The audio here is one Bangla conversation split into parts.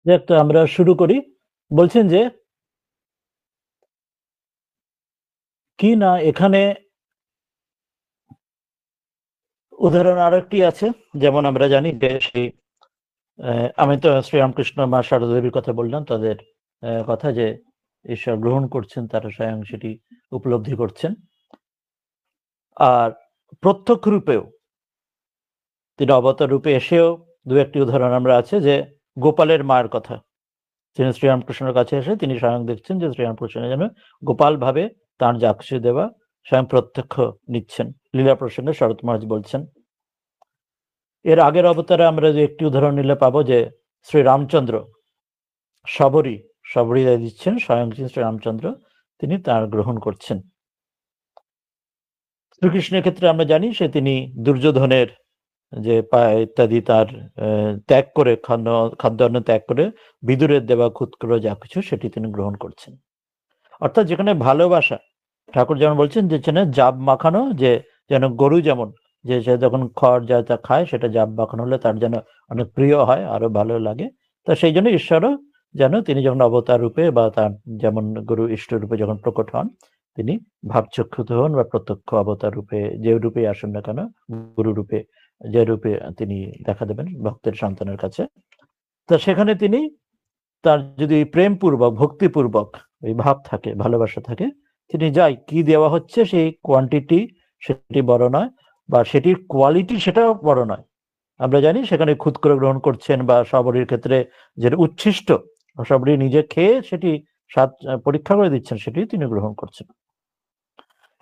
যাক, তো আমরা শুরু করি। বলছেন যে কি না এখানে উদাহরণ আরেকটি আছে, যেমন আমরা জানি যে সেই আমি তো শ্রীরামকৃষ্ণ মা শারদা দেবীর কথা বললাম, তাদের কথা যে ঈশ্বর গ্রহণ করছেন, তারা স্বয়ং সেটি উপলব্ধি করছেন। আর প্রত্যক্ষ রূপেও তিনি অবতার রূপে এসেও দু একটি উদাহরণ আমরা আছে, যে গোপালের মায়ের কথা, তিনি শ্রীরামকৃষ্ণের কাছে এসে তিনি স্বয়ং দেখছেন যে শ্রীরামকৃষ্ণ যেন গোপাল ভাবে তার যা কিছু দেওয়া স্বয়ং প্রত্যক্ষ নিচ্ছেন। লীলা প্রসঙ্গে শরৎ মহারাজ বলছেন। এর আগের অবতারে আমরা যে একটি উদাহরণ নিলে পাবো যে শ্রীরামচন্দ্র সবরী দিচ্ছেন, স্বয়ং শ্রীরামচন্দ্র তিনি তার গ্রহণ করছেন। শ্রীকৃষ্ণের ক্ষেত্রে আমরা জানি সে তিনি দুর্যোধনের যে পায় ইত্যাদি তার ত্যাগ করে, খাদ্যান্ন ত্যাগ করে বিদুরের দেওয়া ক্ষুদ্র যা কিছু সেটি তিনি গ্রহণ করছেন। অর্থাৎ যেখানে ভালোবাসা, ঠাকুর যেমন বলছেন যে জাব মাখানো, যে যেন গরু যেমন যে সে যখন খড় যা তা খায় সেটা জাব মাখানো হলে তার যেন অনেক প্রিয় হয়, আরো ভালো লাগে। তা সেই জন্য ঈশ্বরও যেন তিনি যখন অবতার রূপে বা তার যেমন গুরু ইষ্ট রূপে যখন প্রকট হন, তিনি ভাবচক্ষুত হন বা প্রত্যক্ষ অবতার রূপে যে রূপে আসুন না কেন, গুরু রূপে যে রূপে তিনি দেখা দেবেন ভক্তের সন্তানের কাছে। তা সেখানে তিনি তার যদি প্রেমপূর্বক ভক্তিপূর্বক ওই ভাব থাকে, ভালোবাসা থাকে, তিনি যাই কি দেওয়া হচ্ছে সেই কোয়ান্টিটি সেটি বড় নয়, বা সেটির কোয়ালিটি সেটাও বড় নয়। আমরা জানি সেখানে খুদ করে গ্রহণ করছেন, বা সবরীর ক্ষেত্রে যেটা উচ্ছিষ্ট সবরী নিজে খেয়ে সেটি স্বাদ পরীক্ষা করে দিচ্ছেন, সেটি তিনি গ্রহণ করছেন।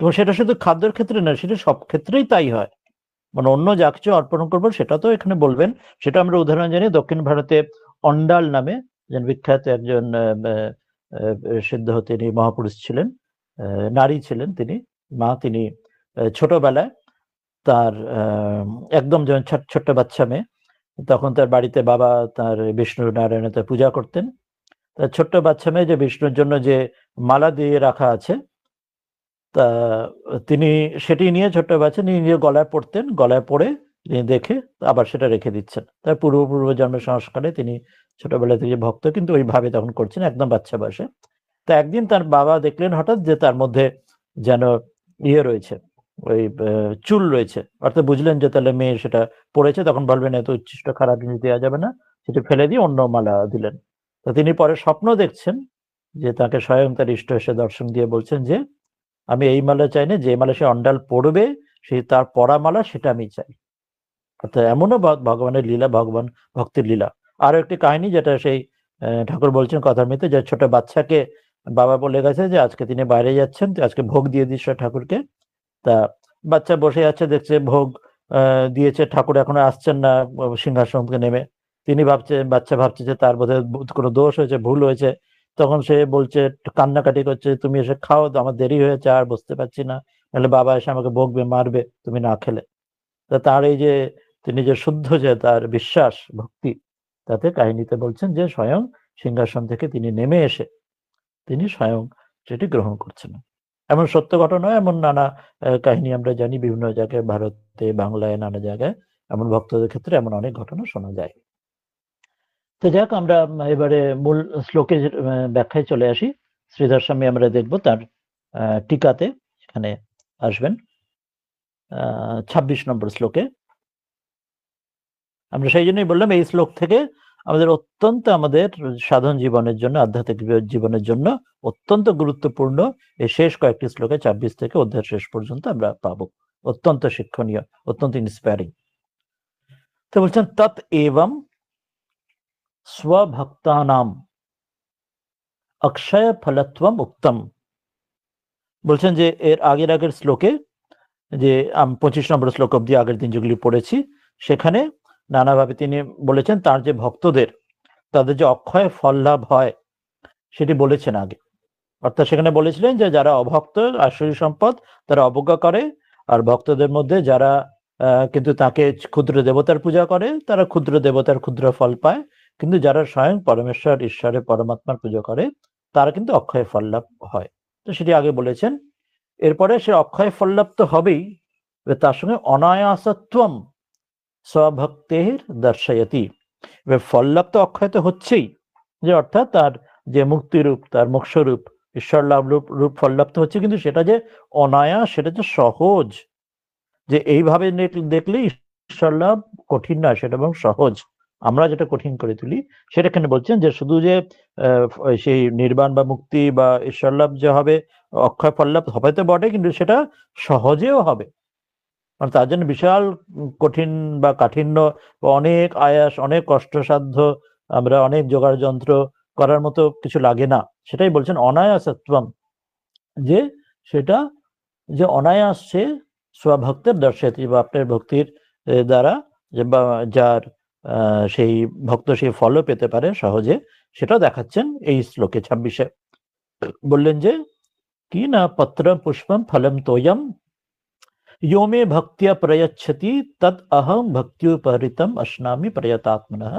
এবং সেটা শুধু খাদ্যের ক্ষেত্রে নয়, সেটা সব ক্ষেত্রেই তাই হয়। মানে অন্য যা কিছু অর্পণ করবো সেটা তো এখানে বলবেন। সেটা আমরা উদাহরণ জানি দক্ষিণ ভারতে অন্ডাল নামে একজন বিখ্যাত একজন সিদ্ধ তিনি মহাপুরুষ ছিলেন, নারী ছিলেন তিনি, মা। তিনি ছোটবেলায় তার একদম যখন ছোট্ট বাচ্চা মেয়ে, তখন তার বাড়িতে বাবা তার বিষ্ণু নারায়ণের তার পূজা করতেন। তার ছোট্ট বাচ্চা মেয়ে যে বিষ্ণুর জন্য যে মালা দিয়ে রাখা আছে, তা তিনি সেটি নিয়ে ছোট্ট বাচ্চা নিয়ে নিজে গলায় পড়তেন, গলায় পড়ে তিনি দেখে আবার সেটা রেখে দিচ্ছেন। তার পূর্ব জন্মের সংস্কারে তিনি ছোটবেলা থেকে ভক্ত, কিন্তু ওইভাবে তখন করছেন একদম বাচ্চা বয়সে। তা একদিন তার বাবা দেখলেন হঠাৎ যে তার মধ্যে যেন ইয়ে রয়েছে, ওই চুল রয়েছে, অর্থাৎ বুঝলেন যে তাহলে মেয়ে সেটা পড়েছে। তখন বলবেন এত উচ্ছিষ্ট খারাপ জিনিস দেওয়া যাবে না, সেটা ফেলে দিয়ে অন্য মালা দিলেন। তো তিনি পরে স্বপ্ন দেখছেন যে তাকে স্বয়ং তার ইষ্ট এসে দর্শন দিয়ে বলছেন যে আমি এই মালা চাই না, যে মালা সে অন্ডাল পড়বে সেই তার পরা মালা সেটা আমি চাই। অর্থাৎ এমনও ভগবানের লীলা, ভগবান ভক্তির লীলা। আরো একটি কাহিনী যেটা সেই ঠাকুর বলছেন কথার মধ্যে, যে ছোট বাচ্চাকে বাবা বলে গেছে যে আজকে তিনি বাইরে যাচ্ছেন, আজকে ভোগ দিয়ে দিস ঠাকুরকে। তা বাচ্চা বসে আছে, দেখছে ভোগ দিয়েছে, ঠাকুর এখনো আসছেন না সিংহাসন থেকে নেমে। তিনি বাচ্চা ভাবছে যে তার বোধহয় কোনো দোষ হয়েছে, ভুল হয়েছে। তখন সে বলছে, কান্নাকাটি করছে, তুমি এসে খাও, আমার দেরি হয়েছে, আর বসতে পারছি না, নাহলে বাবা এসে আমাকে বকবে, মারবে তুমি না খেলে। তা তার এই যে তিনি যে শুদ্ধ যে তার বিশ্বাস ভক্তি, তাতে কাহিনীতে বলছেন যে স্বয়ং সিংহাসন থেকে তিনি নেমে এসে তিনি স্বয়ং সেটি গ্রহণ করছেন। এমন সত্য ঘটনা, এমন নানা কাহিনী আমরা জানি বিভিন্ন জায়গায়, ভারতে, বাংলায়, নানা জায়গায় এমন ভক্তদের ক্ষেত্রে এমন অনেক ঘটনা শোনা যায়। তো যাক, আমরা এবারে মূল শ্লোকের ব্যাখ্যায় চলে আসি। শ্রীধর স্বামী আমরা দেখব তার টিকাতে, এখানে আসবেন 26 নম্বর শ্লোকে। আমরা সেই জন্যই বললাম এই শ্লোক থেকে আমাদের অত্যন্ত, আমাদের সাধন জীবনের জন্য, আধ্যাত্মিক জীবনের জন্য অত্যন্ত গুরুত্বপূর্ণ এই শেষ কয়েকটি শ্লোকে 26 থেকে অধ্যায় শেষ পর্যন্ত আমরা পাবো। অত্যন্ত শিক্ষণীয়, অত্যন্ত ইন্সপায়ারিং। তো বলছেন তৎ এবং স্বভক্তানাম অক্ষয় ফলত্বম উক্তম। বলছেন যে এর আগের শ্লোকে, যে 25 নম্বর শ্লোক অব্দি আগের দিন যেগুলি পড়েছি, সেখানে নানাভাবে তিনি বলেছেন তার যে ভক্তদের, তাদের যে অক্ষয় ফল লাভ হয় সেটি বলেছেন আগে। অর্থাৎ সেখানে বলেছিলেন যে যারা অভক্ত, আসরি সম্পদ তারা অবজ্ঞা করে, আর ভক্তদের মধ্যে যারা কিন্তু তাকে ক্ষুদ্র দেবতার পূজা করে, তারা ক্ষুদ্র দেবতার ক্ষুদ্র ফল পায়, কিন্তু যারা স্বয়ং পরমেশ্বর ঈশ্বরের পরমাত্মার পূজা করে তারা কিন্তু অক্ষয় ফল লাভ হয়। তো সেটি আগে বলেছেন। এরপরে সে অক্ষয় ফল লাভ তো হবেই, তার সঙ্গে অনায়াসত্বম স্বভক্তের দর্শয়তি। এবার ফল লাভ তো অক্ষয় তো হচ্ছেই, যে অর্থাৎ তার যে মুক্তিরূপ, তার মোক্ষরূপ, ঈশ্বর লাভ রূপ ফললাপ্ত হচ্ছে, কিন্তু সেটা যে অনায়াস, সেটা যে সহজ, যে এইভাবে দেখলে ঈশ্বর লাভ কঠিন নয়, সেটা এবং সহজ। আমরা যেটা কঠিন করে তুলি সেটা এখানে বলছেন, যে শুধু যে সেই নির্বাণ বা মুক্তি বা ঈশ্বর লাভ যে হবে, অক্ষয় ফললাভ হবে তো বটে, কিন্তু সেটা সহজেও হবে। মানে তার জন্য বিশাল কঠিন বা কাঠিন্য, অনেক আয়াস, অনেক কষ্টসাধ্য, আমরা অনেক জোগাড় যন্ত্র করার মতো কিছু লাগে না। সেটাই বলছেন অনায়াসত্বম, যে সেটা যে অনায়াস সে স্বভক্তের দর্শাতি, বা আপনার ভক্তির দ্বারা যে বা যার সেই ভক্ত সেই ফলও পেতে পারে সহজে, সেটা দেখাচ্ছেন এই শ্লোকে 26-এ। বললেন যে কি না, পত্র পুষ্পম ফলম তোয়ম यो मे भक्त्या प्रयच्छति तद अहम भक्त्युपहृतम अश्नामी प्रयतात्मনः।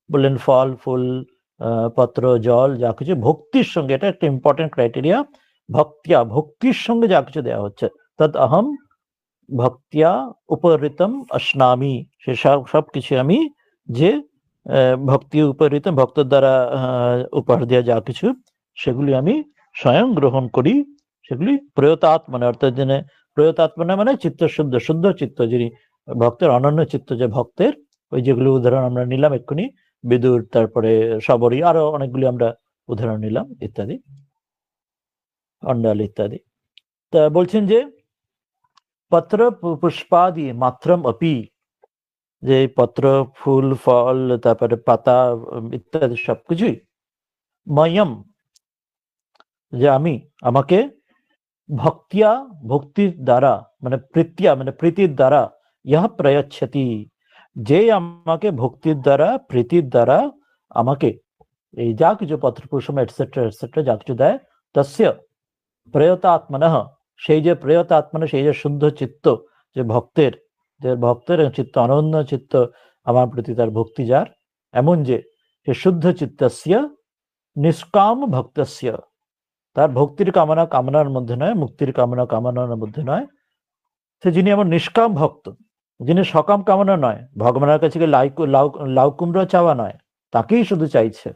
বললেন ফল ফুল, পত্র, জল, যা কিছু ভক্তির সঙ্গে, এটা একটা ইম্পর্টেন্ট ক্রাইটেরিয়া, ভক্তিয়া, ভক্তির সঙ্গে যা কিছু দেওয়া হচ্ছে, তদ অহম ভক্তিয়া উপহৃতম অশ্নামি, সে সব কিছু আমি যে ভক্তি উপহৃতম, ভক্তের দ্বারা উপহার দেওয়া যা কিছু, সেগুলি আমি স্বয়ং গ্রহণ করি, সেগুলি প্রয়তাত্মনা, অর্থাৎ জেনে প্রয়তাত্মনা মানে চিত্ত শুদ্ধ, শুদ্ধ চিত্ত, যিনি ভক্তের অনন্য চিত্ত, যে ভক্তের ওই যেগুলো উদাহরণ আমরা নিলাম এক্ষুনি, বিদুর, তারপরে সবরী, আরো অনেকগুলি আমরা উদাহরণ নিলাম ইত্যাদি, অন্ডাল ইত্যাদি। তা বলছেন যে পত্র পুষ্পাদি মাত্রম অপি, যে পত্র ফুল ফল, তারপরে পাতা ইত্যাদি সবকিছুই, ময়ম, যে আমি, আমাকে, ভক্তিয়া, ভক্তির দ্বারা, মানে প্রীতিয়া মানে প্রীতির দ্বারা, ইহা প্রয়চ্ছতি, যে আমাকে ভক্তির দ্বারা, প্রীতির দ্বারা আমাকে এই যা কিছু পত্র পুষ্প এটসেট্রা এটসেট্রা যা কিছু দেয়, তস্য প্রয়তাত্মনঃ, সেই যে প্রয়তাত্মন, সেই যে শুদ্ধ চিত্ত, যে ভক্তের, চিত্ত অনন্য চিত্ত, আমার প্রতি তার ভক্তি যার, এমন যে সে শুদ্ধ চিত্তস্য নিষ্কাম ভক্তস্য, তার ভক্তির কামনা কামনার মধ্যে নয়, মুক্তির কামনা কামনার মধ্যে নয়, সে যিনি আমার নিষ্কাম ভক্ত, যিনি সকাম কামনা নয়, ভগবানের কাছে লাউ কুমড়ো চাওয়া নয়, তাকেই শুধু চাইছে,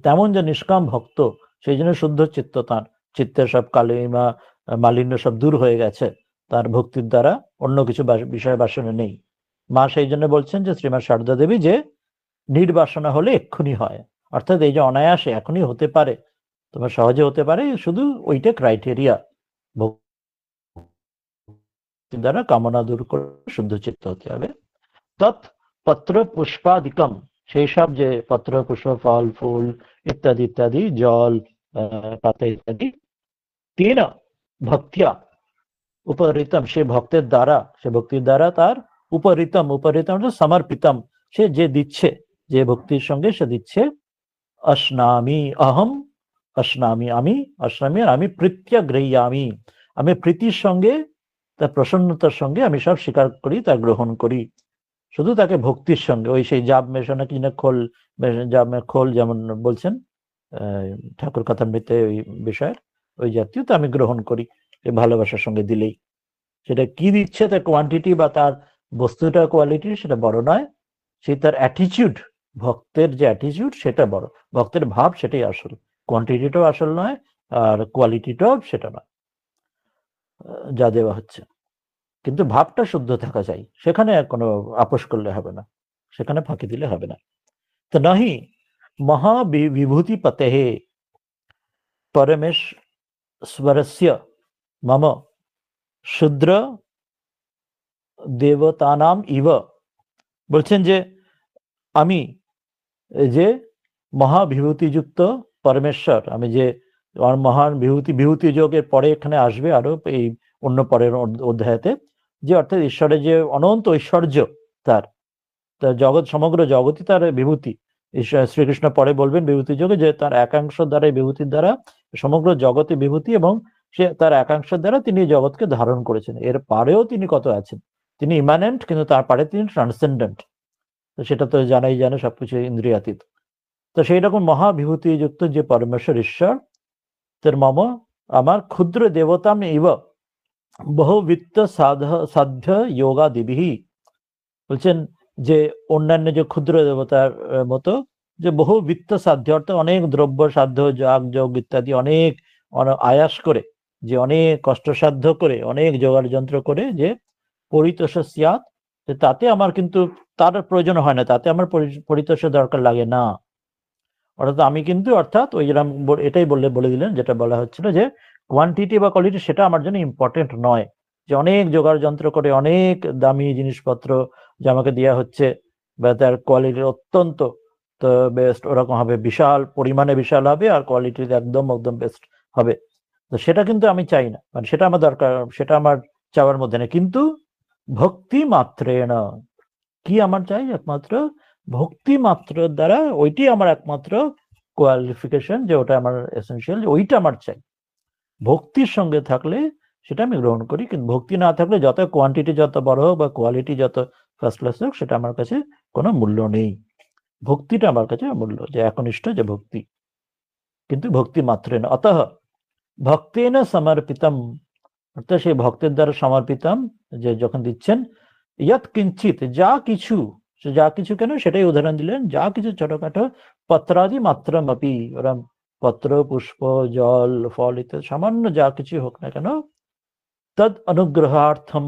তেমন যে নিষ্কাম ভক্ত, সেই জন্য শুদ্ধ চিত্ত, তার চিত্তের সব কালিমা মালিন্য সব দূর হয়ে গেছে, তার ভক্তির দ্বারা অন্য কিছু বিষয় বাসনা নেই। মা সেই জন্য বলছেন যে শ্রীমা শারদা দেবী, যে নির্বাসনা হলে এক্ষুনি হয়, অর্থাৎ এই যে অনায়াসে এখনই হতে পারে, তোমার সহজে হতে পারে, শুধু ওইটা ক্রাইটেরিয়া, ভক্তির দ্বারা কামনা দূর করে শুদ্ধ চিত্ত হতে হবে। তৎ পত্র পুষ্পাদিকম, সেই সব যে পত্র পুষ্প ফল ফুল ইত্যাদি ইত্যাদি, জল, পাতা ইত্যাদি, তেন ভক্তিয়া উপহৃতম, সে ভক্তের দ্বারা, সে ভক্তির দ্বারা তার উপহৃতম, উপহৃতম সমর্পিতম, সে যে দিচ্ছে, যে ভক্তির সঙ্গে সে দিচ্ছে, অশ্নামি অহম, অশ্নামি আমি, অশ্নামি আর আমি, প্রীত্যা গৃহ্যামি, আমি প্রীতির সঙ্গে, তার প্রসন্নতার সঙ্গে আমি সব স্বীকার করি, তা গ্রহণ করি, শুধু তাকে ভক্তির সঙ্গে, ওই সেই জাব মেশানো কি না খোল, খোল যেমন বলছেন ঠাকুর কথামৃতে ওই বিষয়ের, ওই জাতীয়, তো আমি গ্রহণ করি ভালোবাসার সঙ্গে দিলেই। সেটা কি দিচ্ছে, তার কোয়ান্টিটি বা তার বস্তুটার কোয়ালিটি সেটা বড় নয়, সেই তার অ্যাটিচিউড, ভক্তের যে অ্যাটিচিউড সেটা বড়, ভক্তের ভাব সেটাই আসল, কোয়ান্টিটিটাও আসল নয়, আর কোয়ালিটিটাও সেটা নয় যা দেওয়া হচ্ছে, কিন্তু ভাবটা শুদ্ধ থাকা চাই, সেখানে কোনো আপোষ করলে হবে না, সেখানে ফাঁকি দিলে হবে না। তো নাহি মহাবিভূতি পতে পরমেশ্বরস্য মম শূদ্র দেবতানাম ইব, বলছেন যে আমি যে মহাবিভূতিযুক্ত পরমেশ্বর, আমি যে মহান বিভূতি যোগের পরে এখানে আসবে আরো এই অন্য পরের অধ্যায়তে, যে অর্থাৎ ঈশ্বরের যে অনন্ত ঐশ্বর্য, তার জগৎ, সমগ্র জগৎই তার বিভূতি, শ্রীকৃষ্ণ পরে বলবেন বিভূতি যোগে, যে তার একাংশ দ্বারা, এই বিভূতির দ্বারা সমগ্র জগতে বিভূতি, এবং সে তার একাংশ দ্বারা তিনি জগৎকে ধারণ করেছেন, এর পারেও তিনি কত আছেন, তিনি ইমানেন্ট, কিন্তু তার পারে তিনি ট্রান্সেন্ডেন্ট, তো সেটা তো জানাই জানে, সবকিছু ইন্দ্রিয়াতীত। তো সেই রকম মহাবিভূতি যুক্ত যে পরমেশ্বর ঈশ্বর, তার মম, আমার ক্ষুদ্র দেবতাম ইব বহুবিত্ত সাধ্য যোগা দিবিহি, বলছেন যে অন্যান্য যে ক্ষুদ্র দেবতার মতো যে বহু বিত্ত সাধ্য, অর্থাৎ অনেক দ্রব্য সাধ্য, যাগ যোগ ইত্যাদি অনেক আয়াস করে, যে অনেক কষ্টসাধ্য করে, অনেক জোগাড় যন্ত্র করে যে পরিতোষ সিয়াত, তাতে আমার কিন্তু তার প্রয়োজন হয় না, তাতে আমার পরিতোষ দরকার লাগে না। অর্থাৎ আমি কিন্তু, অর্থাৎ ওই যেরকম এটাই বলে দিলেন, যেটা বলা হচ্ছিল যে কোয়ান্টিটি বা কোয়ালিটি সেটা আমার জন্য ইম্পর্টেন্ট নয়, যে অনেক জোগাড় যন্ত্র করে অনেক দামি জিনিসপত্র যে আমাকে দেওয়া হচ্ছে বা তার কোয়ালিটি অত্যন্ত তো বেস্ট ওরকম হবে, বিশাল পরিমাণে বিশাল হবে আর কোয়ালিটি একদম একদম বেস্ট হবে, তো সেটা কিন্তু আমি চাই না, মানে সেটা আমার দরকার, সেটা আমার চাওয়ার মধ্যে নেই। কিন্তু ভক্তি মাত্রে না, কি আমার চাই একমাত্র ভক্তি মাত্র দ্বারা, ওইটি আমার একমাত্র কোয়ালিফিকেশন, যে ওটা আমার এসেনশিয়াল, ওইটা আমার চাই। ভক্তির সঙ্গে থাকলে সেটা আমি গ্রহণ করি, কিন্তু ভক্তি না থাকলে যত কোয়ান্টিটি যত বড় হোক বা কোয়ালিটি যত ফার্স্ট ক্লাস হোক, সেটা আমার কাছে কোনো মূল্য নেই। ভক্তিটা আমার কাছে মূল্য, যে একনিষ্ঠ যে ভক্তি, কিন্তু ভক্তি মাত্রে না। অতঃ ভক্তেন সমর্পিতম, অর্থাৎ সেই ভক্তের দ্বারা সমর্পিতম, যে যখন দিচ্ছেন, ইয়াত কিঞ্চিত, যা কিছু, যা কিছু কেন সেটাই উদাহরণ দিলেন, যা কিছু ছোটখাটো পত্রাদি মাত্রম আপি, ওরম পত্র পুষ্প জল ফল ইত্যাদি সামান্য যা কিছু হোক না কেন, তদ অনুগ্রহার্থম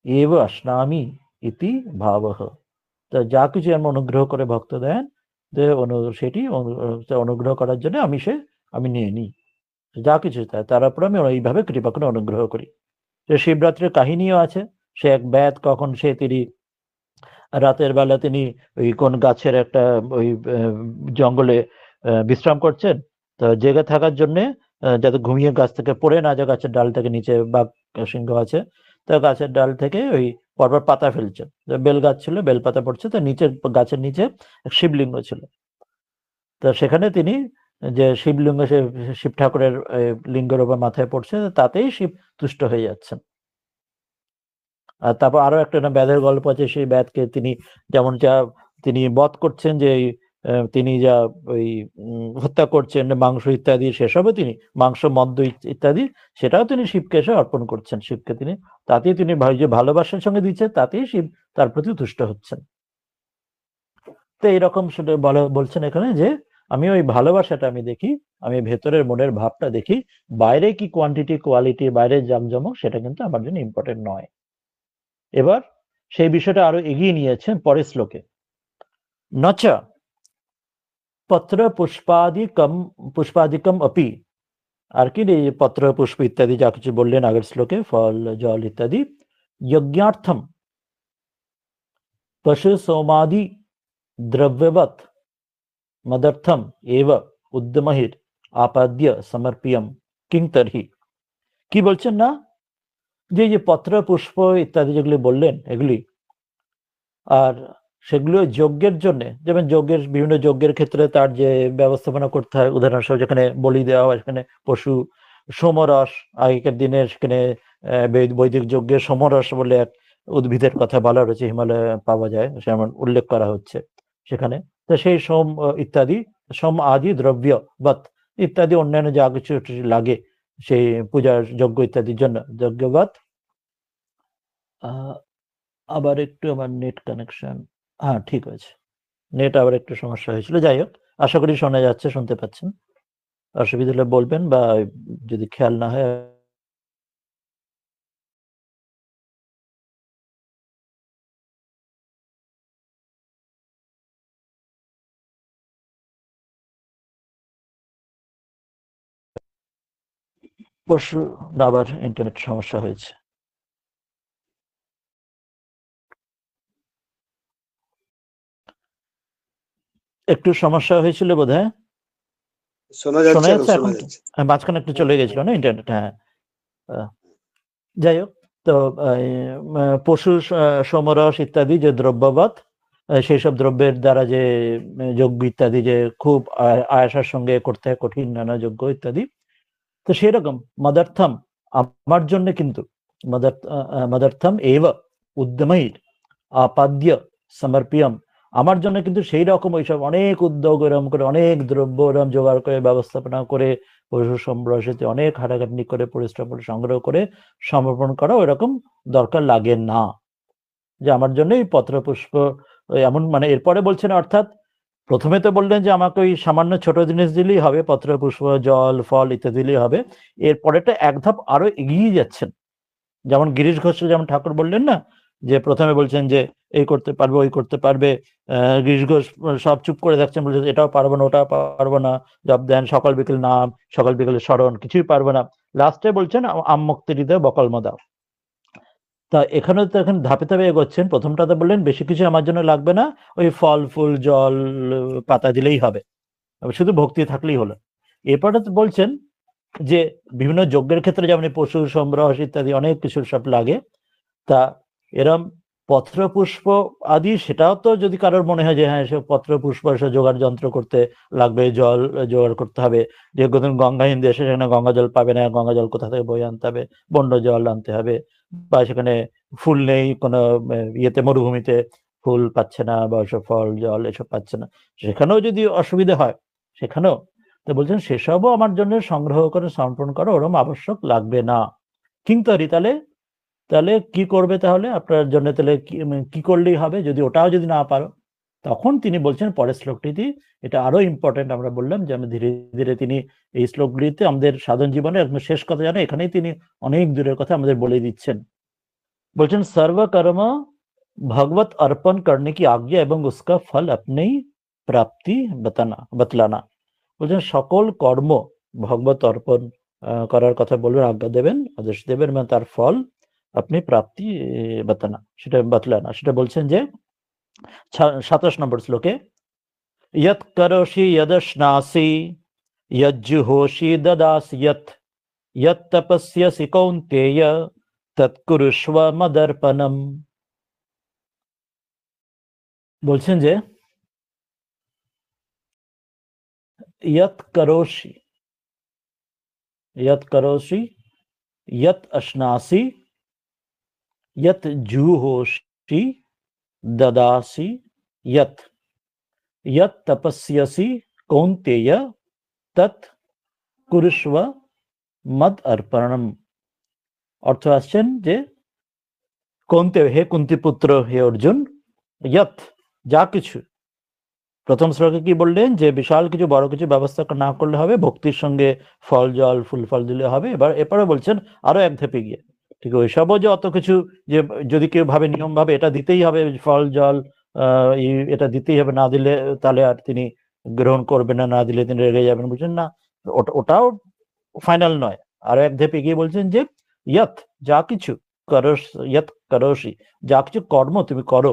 এব অশ্নামি ইতি ভাবঃ, তা যা কিছু আমি অনুগ্রহ করে ভক্ত দেন, সেটি অনুগ্রহ করার জন্য আমি নিয়ে নিই, যা কিছু তার উপর আমি এইভাবে কৃপা করে অনুগ্রহ করি। শিবরাত্রির কাহিনীও আছে, সে এক ব্যাত, কখন তিনি রাতের বেলা তিনি ওই কোন গাছের একটা ওই জঙ্গলে বিশ্রাম করছেন, তো জেগে থাকার জন্যে, যাতে ঘুমিয়ে গাছ থেকে পড়ে না যায়, গাছের ডাল থেকে নিচে বাঘ সিংহ আছে, তো গাছের ডাল থেকে ওই পরপর পাতা ফেলছে, বেল গাছ ছিল, বেল পাতা পড়ছে, তো নিচে গাছের নিচে শিবলিঙ্গ ছিল, তো সেখানে তিনি যে শিবলিঙ্গ, সে শিব ঠাকুরের লিঙ্গের উপর মাথায় পড়ছে, তাতেই শিব তুষ্ট হয়ে যাচ্ছেন। আর তারপর আরো একটা ব্যাধের গল্প আছে, সেই ব্যাধকে তিনি যেমন যা তিনি বধ করছেন, যে তিনি যা ওই হত্যা করছেন মাংস ইত্যাদি, সেসবও তিনি মাংস মদ্য ইত্যাদি, সেটাও তিনি শিবকে এসে অর্পণ করছেন, শিবকে তিনি, তাতেই তিনি যে ভালোবাসার সঙ্গে দিচ্ছেন, তাতেই শিব তার প্রতি তুষ্ট হচ্ছেন। তো এইরকম সেটা বলছেন এখানে, যে আমি ওই ভালোবাসাটা আমি দেখি, আমি ভেতরের মনের ভাবটা দেখি, বাইরে কি কোয়ান্টিটি কোয়ালিটি, বাইরে জামজমক, সেটা কিন্তু আমার জন্য ইম্পর্টেন্ট নয়। এবার সেই বিষয়টা আরো এগিয়ে নিয়েছেন পরের শ্লোকে, নচ পত্র পুষ্পাদিকম অপি, আর কি পত্র পুষ্প ইত্যাদি যা কিছু বললেন আগের শ্লোকে, ফল জল ইত্যাদি, যজ্ঞার্থম পশু সোমাদি দ্রব্যবৎ মদর্থম এব উদ্যমহির আপাদ্য সমর্পিয়ম কিং তর্হি। কি বলছেন না, যে পত্র পুষ্প ইত্যাদি যেগুলি বললেন, এগুলি আর সেগুলো যজ্ঞের জন্য, যেমন যজ্ঞের বিভিন্ন যজ্ঞের ক্ষেত্রে তার যে ব্যবস্থাপনা করতে হয়, উদাহরণস্বরূপ যেখানে বলি দেওয়া হয়, সেখানে পশু, সোমরস, আগেকার দিনে সেখানে বৈদিক যজ্ঞের সোমরস বলে এক উদ্ভিদের কথা বলা রয়েছে, হিমালয়ে পাওয়া যায়, সেমন উল্লেখ করা হচ্ছে সেখানে। তো সেই সোম ইত্যাদি, সোম আদি দ্রব্য বৎ ইত্যাদি অন্যান্য যা কিছু লাগে সেই পূজার যজ্ঞ ইত্যাদির জন্য, যজ্ঞবৎ। আবার একটু আমার নেট কানেকশন, হ্যাঁ ঠিক আছে, নেট আবার একটু সমস্যা হয়েছিল, যাই হোক, আশা করি শোনা যাচ্ছে, শুনতে পাচ্ছেন, অসুবিধা হলে বলবেন, বা যদি খেয়াল না হয়। পরশু আবার ইন্টারনেট সমস্যা হয়েছে, একটু সমস্যা হয়েছিল বোধহয়, শোনা শোনা যাচ্ছে, যাচ্ছে এখন? শোনা যাচ্ছে। মাঝখানে একটু চলে গেছিল না ইন্টারনেট, হ্যাঁ। যাই হোক, তো পশু সমরস ইত্যাদি যে দ্রব্যবৎ, সেই সব দ্রব্যের দ্বারা যে যজ্ঞ ইত্যাদি যে খুব আয়াসের সঙ্গে করতে হয়, কঠিন নানা যজ্ঞ ইত্যাদি, তো সেরকম মদার্থম, আমার জন্য কিন্তু মদার্থম এব উদ্যমৈর আপাদ্য সমর্পিয়ম, আমার জন্য কিন্তু সেই রকম ওইসব অনেক উদ্যোগ এরম করে, অনেক দ্রব্য এরম জোগাড় করে, ব্যবস্থাপনা করে, পশু সম্প্রসারিতে অনেক হাঁটাঘাটনি করে, পরিশ্রম করে সংগ্রহ করে সমর্পণ করা ওইরকম দরকার লাগে না, যে আমার জন্য এই পত্র পুষ্প এমন, মানে এরপরে বলছেন, অর্থাৎ প্রথমে তো বললেন যে আমাকে ওই সামান্য ছোট জিনিস দিলেই হবে, পত্র পুষ্প জল ফল ইত্যাদি দিলেই হবে। এরপরেটা এক ধাপ আরো এগিয়ে যাচ্ছেন। যেমন গিরিশ ঘোষ যেমন ঠাকুর বললেন না, যে প্রথমে বলছেন যে এই করতে পারবে ওই করতে পারবে, গিরিশ ঘোষ সব চুপ করে দেখছেন, বলছেন এটাও পারবো না ওটাও পারবো না, জব দেন সকাল বিকেল নাম সকাল বিকেলে স্মরণ, কিছুই পারবো না। লাস্টে বলছেন আম্মুক্তি হৃদয় বকলম দাও। তা এখানে তো এখন ধাপে ধাপে এগোচ্ছেন। প্রথমটাতে বললেন বেশি কিছু আমার জন্য লাগবে না, ওই ফল ফুল জল পাতা দিলেই হবে, শুধু ভক্তি থাকলেই হলো। এরপরে তো বলছেন যে বিভিন্ন যজ্ঞের ক্ষেত্রে যেমন পশু সম্রস ইত্যাদি অনেক কিছু সব লাগে, তা এরম পত্র পুষ্প আদি সেটাও তো যদি কারোর মনে হয় যে হ্যাঁ সে পত্র পুষ্প সে জোগাড় যন্ত্র করতে লাগবে, জল জোগাড় করতে হবে, যে গঙ্গাহীন দেশে সেখানে গঙ্গা জল পাবে না, গঙ্গা জল কোথা থেকে বয়ে আনতে হবে, বন্ড জল আনতে হবে, বা সেখানে ফুল নেই কোনো ইয়েতে মরুভূমিতে ফুল পাচ্ছে না, বা সব ফল জল এসব পাচ্ছে না, সেখানেও যদি অসুবিধা হয় সেখানেও তো বলছেন সেসবও আমার জন্য সংগ্রহ করে সমর্পণ করো, ওরম আবশ্যক লাগবে না। কিন্তু তাহলে তাহলে কি করবে, তাহলে আপনার জন্য তাহলে কি করলেই হবে যদি ওটাও যদি না পারো? তখন তিনি বলছেন পরের শ্লোকটিতে, এটা আরো ইম্পর্টেন্ট, আমরা বললাম যে আমি ধীরে ধীরে তিনি এই শ্লোকগুলিতে আমাদের সাধন জীবনে একদম শেষ কথা জানে, এখানেই তিনি অনেক দূরের কথা আমাদের বলে দিচ্ছেন। বলছেন सर्वकर्म भगवत अर्पण करने की आज्ञा एवं उसका फल अपनी प्राप्ति बतलाना। বলছেন সকল কর্ম ভগবত অর্পণ করার কথা বলবেন, আজ্ঞা দেবেন, আদেশ দেবেন, এবং তার ফল আপনি প্রাপ্তি বাতানা, সেটা বাতলানা, সেটা বলছেন যে 27 নম্বর শ্লোকে, यत् करोषि यदश्नासि यज्जुहोषि ददासि यत् तपस्यसि कौन्तेय तत्कुरुष्व मदर्पणम। বলছেন যে यत् करोषि यत् अश्नासि यत् जुहोषि ददासि यत् तपस्यसि कौन्तेय तत् कुरुष्व मद अर्पणम। অর্থ আসছেন যে কৌন্তেয়, হে কুন্তি পুত্র, হে অর্জুন, ইয়ৎ যা কিছু, প্রথম শ্লোকে কি বললেন যে বিশাল কিছু বড় কিছু ব্যবস্থা না করলে হবে, ভক্তির সঙ্গে ফল জল ফুল ফল দিলে হবে। এরপরে বলছেন আরো এক ধাপে গিয়ে, ঠিক ওইসবও যে অত কিছু যে যদি কেউ ভাবে নিয়ম ভাবে এটা দিতেই হবে, ফল জল এটা দিতেই হবে, না দিলে তাহলে আর তিনি গ্রহণ করবেন না, না দিলে তিনি রেগে যাবেন, বুঝছেন না, ওটাও ফাইনাল নয়। আরো এক ধাপে গিয়ে বলছেন যে ইয়ৎ যা কিছু ইয়ৎ করোষি যা কিছু কর্ম তুমি করো,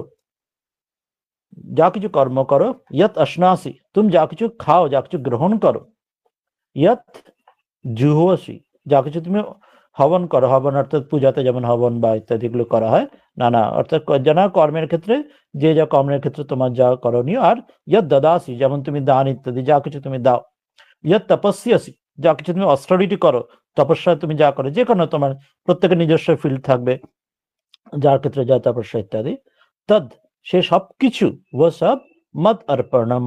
যা কিছু কর্ম করো, ইয়ৎ অশ্নাসি তুমি যা কিছু খাও, যা কিছু গ্রহণ করো, ইয়ৎ জুহোসি যা কিছু তুমি হবন করো, হবন অর্থাৎ পূজাতে যেমন হবন বা ইত্যাদি গুলো করা হয়, নানা অর্থাৎ জানা কর্মের ক্ষেত্রে যে যা কর্মের ক্ষেত্রে তোমার যা করণীয়, আর ইয়ৎ দদাসি যেমন তুমি দান ইত্যাদি যা কিছু তুমি দাও, ইয়ৎ তপস্যাসি যা কিছু তুমি অস্ট্রিটি করো, তপস্যা তুমি যা করো, যে কোনো তোমার প্রত্যেকের নিজস্ব ফিল্ড থাকবে যার ক্ষেত্রে যা তপস্যা ইত্যাদি, তদ সে সবকিছু ও সব মদ অর্পণম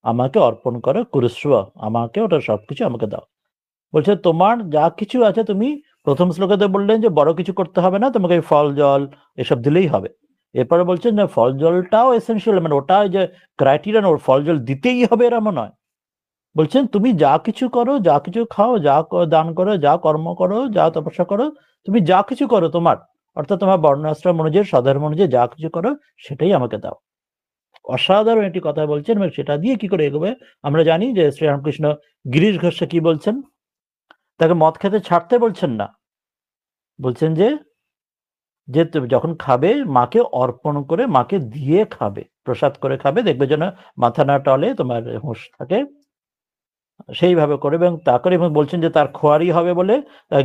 আমাকে অর্পণ করো, কুরুস্ব আমাকে ওটা সবকিছু আমাকে দাও। বলছে তোমার যা কিছু আছে, তুমি প্রথম শ্লোকে বললেন যে বড় কিছু করতে হবে না, তোমাকে ফল জল এসব দিলেই হবে। এরপরে বলছেন যে ফল জলটাও এসেন্সিয়াল, মানে ওটা যে ক্রাইটেরিয়া, ওর ফল জল দিতেই হবে এরকম নয়। বলছেন তুমি যা কিছু করো, যা কিছু খাও, যা দান করো, যা কর্ম করো, যা তপস্যা করো, তুমি যা কিছু করো তোমার, অর্থাৎ তোমার বর্ণাশ্রম অনুযায়ী সাধারণ অনুযায়ী যা কিছু করো সেটাই আমাকে দাও। অসাধারণ একটি কথা বলছেন, এবং সেটা দিয়ে কি করে এগোবে আমরা জানি যে শ্রীরামকৃষ্ণ গিরিশ ঘোষে কি বলছেন, তাকে মদ খেতে ছাড়তে বলছেন না, বলছেন যে তুমি যখন খাবে মাকে অর্পণ করে, মাকে দিয়ে খাবে, প্রসাদ করে খাবে, দেখবে যেন মাথা না টলে, তোমার হুঁশ থাকে, সেইভাবে করে। এবং তা করে, এবং বলছেন যে তার খোয়ারি হবে বলে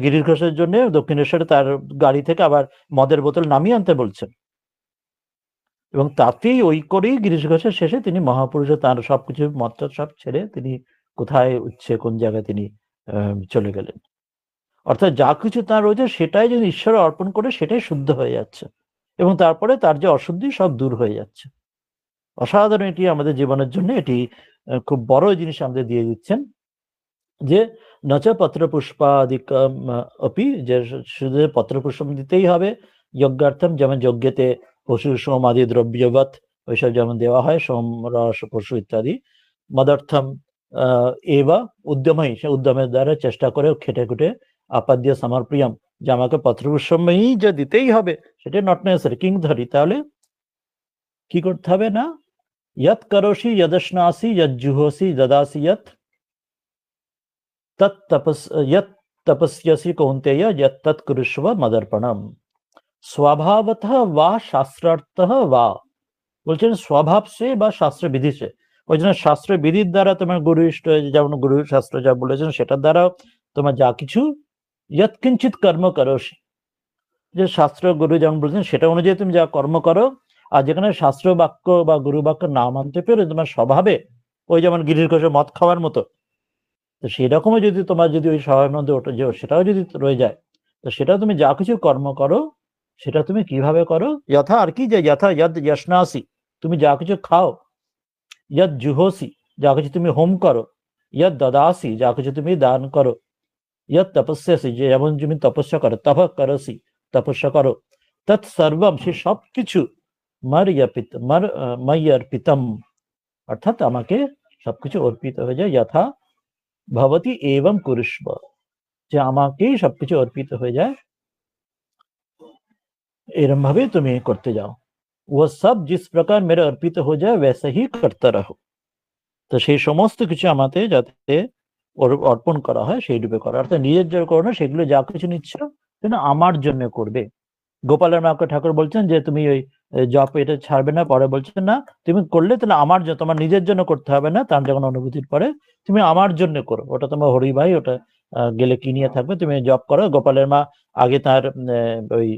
গিরিশ ঘোষের জন্য দক্ষিণেশ্বরে তার গাড়ি থেকে আবার মদের বোতল নামিয়ে আনতে বলছেন, এবং তাতেই ওই করেই গিরিশ ঘোষের শেষে তিনি মহাপুরুষে তার সবকিছু মতটা সব ছেড়ে তিনি কোথায় উঠছে, কোন জায়গায় তিনি চলে গেলেন। অর্থাৎ যা কিছু তার রয়েছে সেটাই যদি ঈশ্বরে অর্পণ করে সেটাই শুদ্ধ হয়ে যাচ্ছে, এবং তারপরে তার যে অশুদ্ধি সব দূর হয়ে যাচ্ছে। অসাধারণ, এটি আমাদের জীবনের জন্য এটি খুব বড় জিনিস আমাদের দিয়ে দিচ্ছেন, যে নচ পত্র পুষ্পাদিকম অপি, যে শুধু পত্র পুষ্প দিতেই হবে যজ্ঞার্থম, যেমন যজ্ঞেতে পশু সোম আদি দ্রব্যবৎ ওইসব যেমন দেওয়া হয় সোম রস পশু ইত্যাদি। মদর্থম এবা উদ্যমই, সে উদ্যমের দ্বারা চেষ্টা করে খেটে খুটে আপাদ্য সমর্প্রিয়ম, যে আমাকে পত্রপুষ্পময়ী যে দিতেই হবে সেটা নট নেসেসারি কিংধরি, তাহলে কি করতে হবে না यत् करोषि यदश्नासि यज्जुहोसि ददासि यत् यत् तपस्यसि कौन्तेय यत् तत् कुरुष्व मदर्पणम स्वभावतः वा शास्त्रार्थः वा, বলছেন স্বভাব সে বা শাস্ত্র বিধি সে। ওই জন্য শাস্ত্র বিধির দ্বারা তোমার গুরু ইষ্ট, যেমন গুরু শাস্ত্র যা বলেছেন সেটার দ্বারা তোমার যা কিছু যৎ কিঞ্চিত কর্ম করোসি, যে শাস্ত্র গুরু যেমন বলেছেন সেটা অনুযায়ী তুমি যা কর্ম করো। আর যেখানে শাস্ত্র বাক্য বা গুরু বাক্য না মানতে পেরে তোমার স্বভাবে ওই যেমন গিরির কোষে মদ খাওয়ার মতো, তো সেই রকমও যদি তোমার যদি ওই স্বভাবের মধ্যে ওটা যে সেটাও যদি রয়ে যায়, তো সেটা তুমি যা কিছু কর্ম করো সেটা তুমি কিভাবে করো, যথা আর কি, যে যথা যদ যশনাসি, তুমি যা কিছু খাও, যদ জুহোসি, যা কিছু তুমি হোম করো, যদ দদাসি, যা কিছু তুমি দান করো, यत् तपस्यासि, যে যেমন তুমি তপস্যা করো, তপ করসি, তপস্যা করো, তৎ সর্বম, সে সবকিছু ময়্যর্পিতম, অর্থাৎ আমাকে সবকিছু অর্পিত হয়ে যায়, যথা ভবতি এবং কুরুষ্ব, যে আমাকেই সবকিছু অর্পিত হয়ে যায় এরম ভাবে তুমি করতে যাও। वो सब जिस प्रकार मेरा अर्पित हो जाए वैसे ही करता रहो, তো সেই সমস্ত কিছু আমাতে যাতে অর্পণ করা হয় সেই রূপে করা, অর্থাৎ নিজের জন্য করো না, সেগুলো যা কিছু নিচ্ছ সেটা আমার জন্য করবে। গোপালের মাকে ঠাকুর বলছেন যে তুমি ওই জপ এটা ছাড়বে না, পরে বলছেন না তুমি করলে তাহলে আমার জন্য, তোমার নিজের জন্য করতে হবে না, তার যখন অনুভূতির পরে তুমি আমার জন্য করো, ওটা তোমার হরি ভাই, ওটা গেলে কি নিয়ে থাকবে, তুমি জপ করো। গোপালের মা আগে তার ওই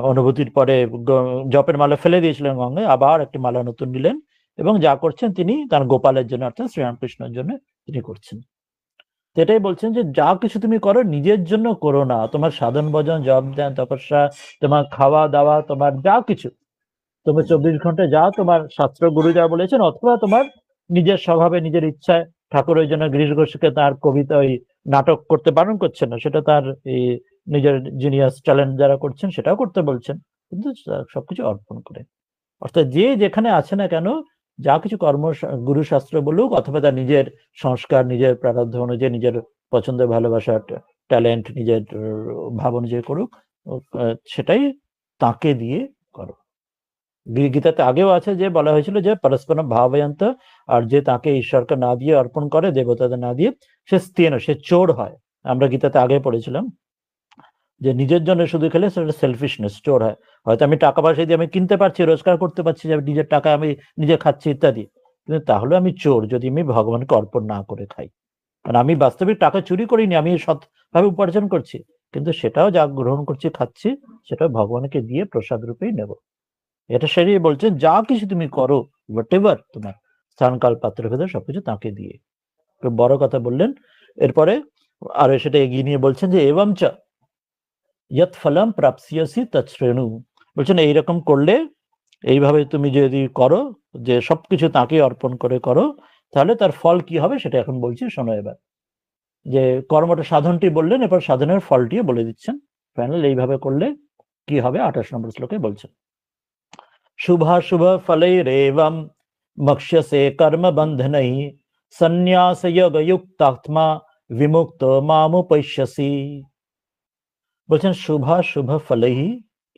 অনুভূতির পরে জপের মালা ফেলে দিয়েছিলেন গঙ্গায়, আবার একটি মালা নতুন নিলেন, এবং যা করছেন তিনি তার গোপালের জন্য, অর্থাৎ শ্রীরামকৃষ্ণের জন্য তিনি করছেন। এটাই বলছেন যে যা কিছু তুমি করো নিজের জন্য করো না, তোমার সাধন ভজন জপ ধ্যান তপস্যা, তোমার খাওয়া দাওয়া, তোমার যা কিছু, তোমার 24 ঘন্টা যা তোমার শাস্ত্র গুরু যা বলেছেন, অথবা তোমার নিজের স্বভাবে নিজের ইচ্ছায়, ঠাকুর ওই জন্য গিরিশ ঘোষকে তার কবিতা ওই নাটক করতে বারণ করছেন না, সেটা তার এই নিজের জিনিয়াস ট্যালেন্ট যারা করছেন সেটাও করতে বলছেন, কিন্তু সবকিছু অর্পণ করে। অর্থাৎ যে যেখানে আছে না কেন, যা কিছু কর্ম গুরু শাস্ত্র বলুক অথবা তার নিজের সংস্কার, নিজের প্রারব্ধ অনুযায়ী, নিজের পছন্দ ভালোবাসা ট্যালেন্ট নিজের ভাব অনুযায়ী করুক, সেটাই তাকে দিয়ে করো। গীতাতে আগেও আছে যে বলা হয়েছিল যে পরস্পর ভাবয়ন্ত, আর যে তাকে ঈশ্বরকে না দিয়ে অর্পণ করে, দেবতাদের না দিয়ে, সে স্থির, সে চোর হয়। আমরা গীতাতে আগে পড়েছিলাম যে নিজের জন্য শুধু খেলে সেটা সেলফিশনেস, চোর হয়। হয়তো আমি টাকা পয়সা দিয়ে আমি কিনতে পারছি, রোজগার করতে পারছি, যে নিজের টাকা আমি নিজে খাচ্ছি ইত্যাদি, কিন্তু তাহলে আমি চোর যদি আমি ভগবানকে অর্পণ না করে খাই। কারণ আমি বাস্তবিক টাকা চুরি করিনি, আমি সৎভাবে উপার্জন করছি, কিন্তু সেটাও যা গ্রহণ করছি খাচ্ছি সেটা ভগবানকে দিয়ে প্রসাদ রূপেই নেব। এটা সেটাই বলছেন, যা কিছু তুমি করো হোয়াট এভার তোমার স্থানকাল পাত্রভেদে সবকিছু তাকে দিয়ে। বড় কথা বললেন। এরপরে আর সেটা এগিয়ে নিয়ে বলছেন যে এবং চ यत् फलम प्राप्स्यसि तच्छृणु, বলছেন এইরকম করলে, এইভাবে তুমি যদি করো যে সবকিছু তাকে অর্পণ করে করো, তাহলে তার ফল কি হবে সেটা এখন বলছি, শোনো এবার। যে কর্মটা সাধনটি বললেন, এরপর সাধনের ফলটিও বলে দিচ্ছেন ফাইনাল, এইভাবে করলে কি হবে 28 নম্বর শ্লোকে বলছেন, शुभाशुभ फलैरेवं मक्ष्यसे कर्म बंधनै संन्यास योग युक्तात्मा विमुक्त मामुपैष्यसि। বলছেন शुभाशुभ फलैः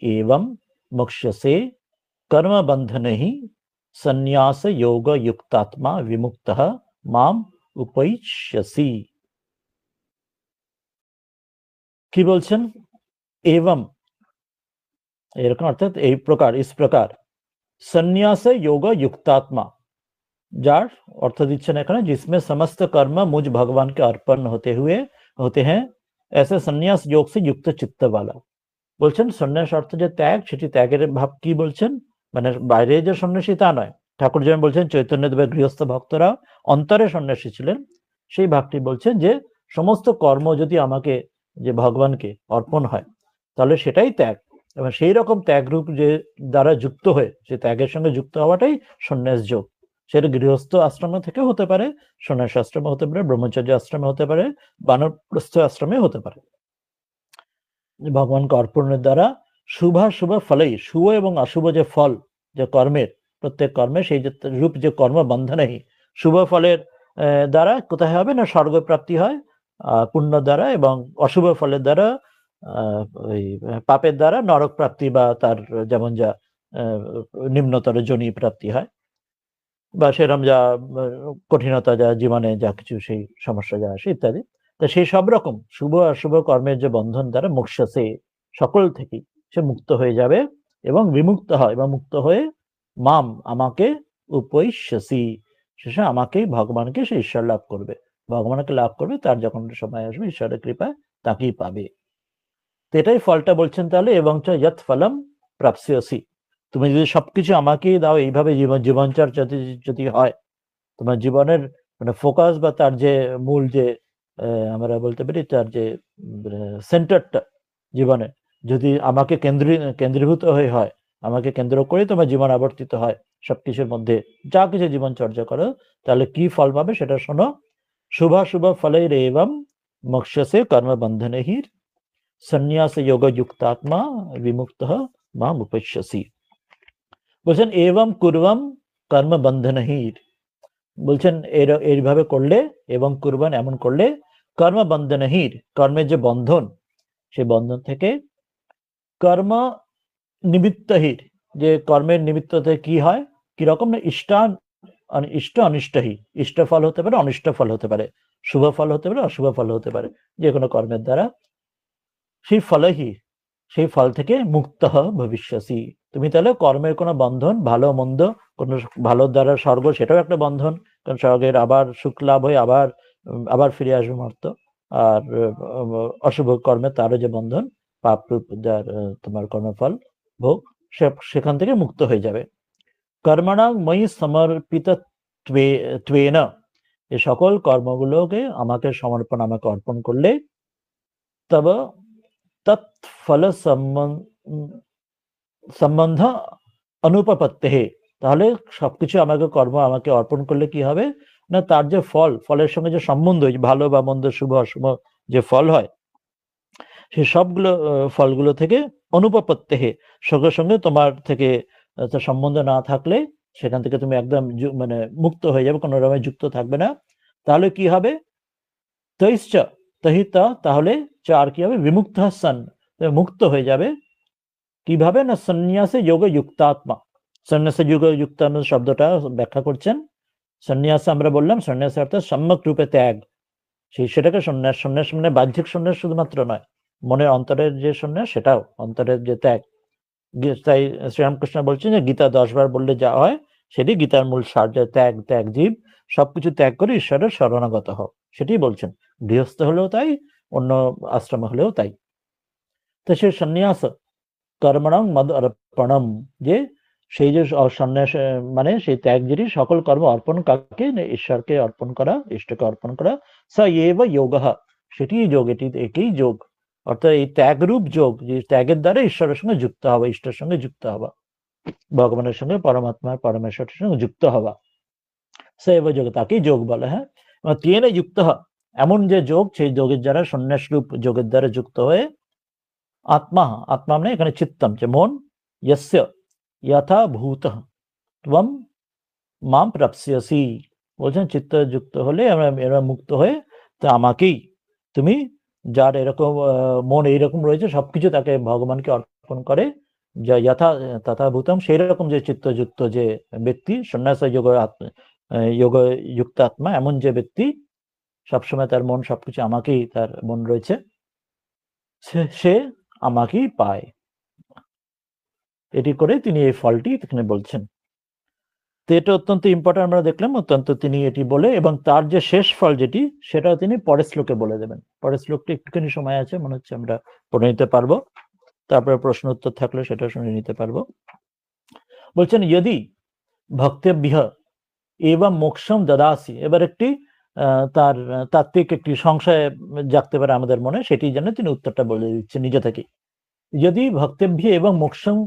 एवं मोक्ष्यसे कर्म बंधनैः संन्यास योग युक्तात्मा विमुक्तः माम उपैष्यसि। কি বলছেন, एवं এরকম অর্থাৎ এই প্রকার, इस प्रकार संन्यास योग युक्तात्मा, যার অর্থ দিচ্ছেন এখানে जिसमें समस्त कर्म मुझ भगवान के अर्पण होते हैं ऐसे संन्यास योग से युक्त चित्त वाला। বলছেন সন্ন্যাস অর্থ যে ত্যাগ, সেটি ত্যাগের ভাব কি বলছেন, মানে বাইরে যে সন্ন্যাসী তা নয়। ঠাকুর যেমন বলছেন চৈতন্যদেবের গৃহস্থ ভক্তরা অন্তরে সন্ন্যাসী ছিলেন, সেই ভাবটি বলছেন যে সমস্ত কর্ম যদি আমাকে, যে ভগবানকে অর্পণ হয়, তাহলে সেটাই ত্যাগ, এবং সেই রকম ত্যাগ রূপ যে দ্বারা যুক্ত হয়ে, সে ত্যাগের সঙ্গে যুক্ত হওয়াটাই সন্ন্যাস যোগ। সেটা গৃহস্থ আশ্রমে থেকে হতে পারে, সন্ন্যাস আশ্রমে হতে পারে, ব্রহ্মচর্য আশ্রমে হতে পারে, বানপ্রস্থ আশ্রমে হতে পারে। ভগবানকে অর্পণের দ্বারা শুভাশুভ ফলেই, শুভ এবং অশুভ যে ফল, যে কর্মের, প্রত্যেক কর্মে সেই যে রূপ যে কর্ম বন্ধনেই শুভ ফলের দ্বারা কোথায় হবে না স্বর্গ প্রাপ্তি হয় পুণ্য দ্বারা, এবং অশুভ ফলের দ্বারা ওই পাপের দ্বারা নরক প্রাপ্তি বা তার যেমন যা নিম্নতর যোনি প্রাপ্তি হয়, বা সেরকম যা কঠিনতা যা জীবনে যা কিছু সেই সমস্যা যা আসে ইত্যাদি। তো সেই সব রকম শুভ অশুভ কর্মের যে বন্ধন দ্বারা মোক্ষ সে সকল থেকে সে মুক্ত হয়ে যাবে এবং বিমুক্ত হয় বা মুক্ত হয়ে মাম আমাকে উপৈষ্যসি, শেষে আমাকেই ভগবানকে সে ঈশ্বর লাভ করবে, ভগবানকে লাভ করবে, তার যখন সময় আসবে ঈশ্বরের কৃপায় তাকেই পাবে। তো এটাই ফলটা বলছেন তাহলে, এবং চ যৎ ফলম প্রাপ্স্যসি, তুমি যদি সবকিছু আমাকেই দাও এইভাবে জীবনচর্চা যদি হয়, তোমার জীবনের মানে ফোকাস বা তার যে মূল যে আমরা বলতে পারি তার যে সেন্টারটা জীবনে যদি আমাকে কেন্দ্রীভূত হয়ে হয়, আমাকে কেন্দ্র করে তোমার জীবন আবর্তিত হয় সবকিছুর মধ্যে, যা কিছু জীবন চর্চা করো, তাহলে কি ফল পাবে সেটা শোনো। শুভ ফলের এবং মোক্ষসে কর্মবন্ধনে হি সন্ন্যাস যোগ যুক্তাত্মা বিমুক্ত মাম উপৈষ্যসি। বলছেন এবং কুর্বম কর্মবন্ধনহি, বলছেন এইভাবে করলে, এবং কুরবান এমন করলে, কর্মবন্ধনহির কর্মের যে বন্ধন সেই বন্ধন থেকে, কর্ম নিমিত্তহির যে কর্মের নিমিত্ততে কি হয়, কিরকম না ইষ্ট অনিষ্টহি, ইষ্ট ফল হতে পারে অনিষ্ট ফল হতে পারে, শুভ ফল হতে পারে অশুভ ফল হতে পারে, যে কোনো কর্মের দ্বারা সেই ফলহি সেই ফল থেকে মুক্ত ভবিষ্যসি। তুমি তাহলে কর্মের কোনো বন্ধন, ভালো মন্দ, কোনো ভালো দ্বারা স্বর্গ সেটাও একটা বন্ধন, কারণ স্বর্গের আবার সুখ লাভ হয়ে আবার ফিরে আসবে মর্ত, আর অশুভ কর্মে তারও যে বন্ধন, পাপ রূপ যার তোমার কর্মফল ভোগ, সেখান থেকে মুক্ত হয়ে যাবে। কর্মণাং ময়ি সমর্পিত ত্বেন, এই সকল কর্মগুলোকে আমাকে সমর্পণ, আমাকে অর্পণ করলে, তব তৎফল সম্বন্ধ অনুপপত্তে, তাহলে সবকিছু আমাকে অর্পণ করলে কি হবে না, তার যে ফলের সঙ্গে যে সম্বন্ধ, ভালো বা মন্দ শুভ অশুভ যে ফল হয়, সেই সবগুলো ফলগুলো থেকে অনুপপত্তে, সঙ্গে সঙ্গে তোমার থেকে সম্বন্ধ না থাকলে সেখান থেকে তুমি একদম মানে মুক্ত হয়ে যাবে, কোনো রকমের যুক্ত থাকবে না। তাহলে কি হবে, তৈশ্চ তহিতা, তাহলে চার কি হবে, বিমুক্ত সন, মুক্ত হয়ে যাবে। কিভাবে না, সন্ন্যাসে যোগ যুক্তাত্মা, সন্ন্যাসে যোগ যুক্তাত্মা শব্দটা ব্যাখ্যা করছেন। সন্ন্যাস আমরা বললাম, সন্ন্যাস অর্থাৎ সম্যক রূপে ত্যাগ, সেটাকে সন্ন্যাস মানে বাহ্যিক সন্ন্যাস শুধুমাত্র নয়, মনের অন্তরের যে সন্ন্যাস, সেটাও অন্তরের যে ত্যাগ। তাই শ্রীরামকৃষ্ণ বলছেন যে গীতা 10 বার বললে যা হয় সেটি গীতার মূল সার, যে ত্যাগ জীব সবকিছু ত্যাগ করে ঈশ্বরের শরণাগত হও, সেটি বলছেন। গৃহস্থ হলেও তাই, অন্য আশ্রম হলেও তাই। তো সে সন্ন্যাস কর্মণং মদ অর্পণম, যে সেই যে সন্ন্যাস মানে সেই ত্যাগ, যেটি সকল কর্ম অর্পণ, কাকে, ঈশ্বরকে অর্পণ করা, ইষ্টকে অর্পণ করা, স এব যোগঃ, সেটি যোগ, একেই যোগ, অর্থাৎ এই ত্যাগরূপ যোগ, যে ত্যাগের দ্বারা ঈশ্বরের সঙ্গে যুক্ত হওয়া, ঈশ্বরের সঙ্গে যুক্ত হওয়া, ভগবানের সঙ্গে, পরমাত্মার পরমেশ্বরের সঙ্গে যুক্ত হওয়া, স এব যোগ, তাকেই যোগ বলে। হ্যাঁ, তেনে যুক্ত, এমন যে যোগ, সেই যোগের দ্বারা, সন্ন্যাস রূপ যোগের দ্বারা যুক্ত হয়ে, আত্মা মানে এখানে চিত্তম, যে মন, ইয়স্য যথা ভূত ত্বম মাম প্রাপ্স্যসি, বলছেন চিত্ত যুক্ত হলে এরা মুক্ত হয়ে, তো আমাকেই তুমি, যার এরকম মন এইরকম রয়েছে, সবকিছু তাকে ভগবানকে অর্পণ করে, যা তথা ভূতম, সেই রকম যে চিত্তযুক্ত যে ব্যক্তি, সন্ন্যাস যোগ যুক্ত আত্মা, এমন যে ব্যক্তি সবসময় তার মন, সবকিছু আমাকেই, তার মন রয়েছে, সে আমাকেই পায়। এটি করে তিনি এই ফলটি এখানে বলছেন। তো এটা অত্যন্ত ইম্পর্টেন্ট, আমরা দেখলাম অত্যন্ত, তিনি এটি বলে, এবং তার যে শেষ ফল যেটি, সেটাও তিনি পরের শ্লোকে বলে দেবেন। পরের শ্লোকটি একটুখানি সময় আছে, মনে হচ্ছে আমরা পড়ে নিতে পারবো, তারপরে প্রশ্ন উত্তর থাকলে সেটা শুনে নিতে পারবো। বলছেন যদি ভক্তেভ্য এবং মোক্ষম দদাসি, এবার একটি তার তাত্ত্বিক একটি সংশয় জাগতে পারে আমাদের মনে, সেটি যেন তিনি উত্তরটা বলে দিচ্ছেন নিজে থেকে। যদি ভক্তেভ্য এবং মোক্ষম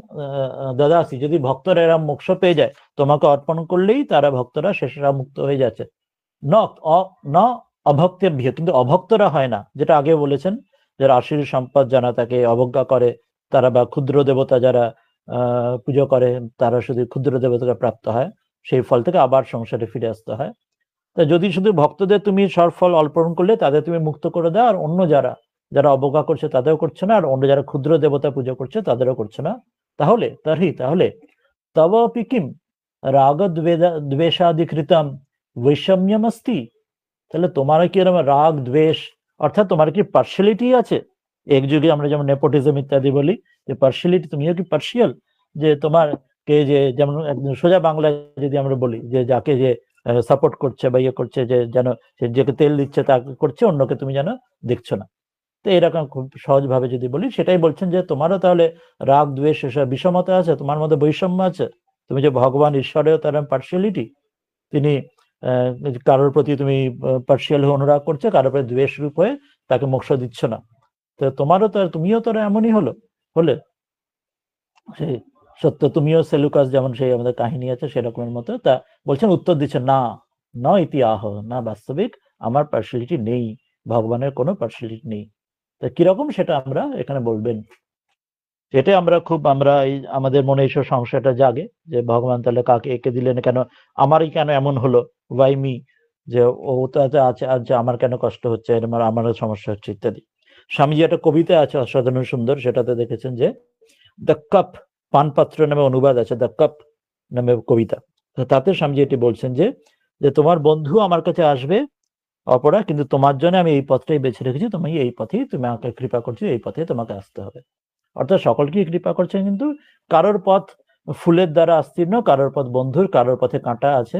দদাসি, যদি ভক্তরা এরা মোক্ষ পেয়ে যায়, তোমাকে অর্পণ করলেই তারা ভক্তরা শেষরা মুক্ত হয়ে যাচ্ছে, ন অভক্তেভ্য, কিন্তু অভক্তরা হয় না, যেটা আগে বলেছেন, যারা আশির সম্পদ জানা তাকে অবজ্ঞা করে, তারা বা ক্ষুদ্র দেবতা যারা পুজো করে, তারা শুধু ক্ষুদ্র দেবতাকে প্রাপ্ত হয়, সেই ফল থেকে আবার সংসারে ফিরে আসতে হয়। তা যদি শুধু ভক্তদের তুমি সব ফল অর্পণ করলে তাদের তুমি মুক্ত করে দাও, আর অন্য যারা যারা অবজ্ঞা করছে তাদেরও করছে না, আর অন্য যারা ক্ষুদ্র দেবতা পুজো করছে তাদেরও করছে না, তাহলে তাহলে তব অপি কিম রাগ দ্বেষাদিকৃতম বৈষম্যম অস্তি, তাহলে তোমার কি এরকম রাগ দ্বেষ, অর্থাৎ তোমার কি পার্সিয়ালিটি আছে? এক যুগে আমরা যেমন নেপোটিজম ইত্যাদি বলি, যে পার্সিয়ালিটি, তুমিও কি পার্সিয়াল, যে তোমার কে যে যেমন একদম সোজা বাংলায় যদি আমরা বলি যে যাকে যে সাপোর্ট করছে বা ইয়ে করছে, যে যেন সে যাকে তেল দিচ্ছে তাকে করছে, অন্যকে তুমি যেন দেখছো না। তো এরকম খুব সহজ ভাবে যদি বলি, সেটাই বলছেন যে তোমারও তাহলে রাগ দ্বেষ এসব বিষমতা আছে, তোমার মধ্যে বৈষম্য আছে, তুমি যে ভগবান ঈশ্বরেও তার পার্সিয়ালিটি, তিনি কারোর প্রতি তুমি পার্সিয়াল হয়ে অনুরাগ করছো, কারোর প্রতি দ্বেষ রূপ হয়ে তাকে মোক্ষ দিচ্ছ না, তো তোমারও তো তুমিও তো এমনই হলে সেই সত্য, তুমিও সেলুকাস যেমন সেই আমাদের কাহিনী আছে সেরকমের মতো। তা বলছেন, উত্তর দিচ্ছেন না, ন ইতি আহ, না বাস্তবিক আমার পার্সিয়ালিটি নেই, ভগবানের কোনো পার্সিয়ালিটি নেই। তা কিরকম সেটা আমরা এখানে বলবেন। এটাই আমরা এই আমাদের মনে এসে সংশয়টা জাগে যে ভগবান তাহলে কাকে একে দিলেন, কেন আমারই কেন এমন হলো, ওয়াই মি, যে ও তো আছে আছে আমার কেন কষ্ট হচ্ছে, আমারও সমস্যা হচ্ছে ইত্যাদি। স্বামীজি একটা কবিতা আছে অসাধারণ সুন্দর, সেটাতে দেখেছেন যে দ্য কাপ, পানপাত্র নামে অনুবাদ আছে, দ্য কাপ নামে কবিতা। তো তাতে স্বামীজি এটি বলছেন যে তোমার বন্ধু আমার কাছে আসবে অপরা, কিন্তু তোমার জন্য আমি এই পথটাই বেছে রেখেছি, তুমি এই পথেই, তুমি আমাকে কৃপা করছো, এই পথে তোমাকে আসতে হবে। অর্থাৎ সকলকেই কৃপা করছেন, কিন্তু কারোর পথ ফুলের দ্বারা আস্তীর্ণ, কারোর পথ বন্ধুর, কারোর পথে কাঁটা আছে,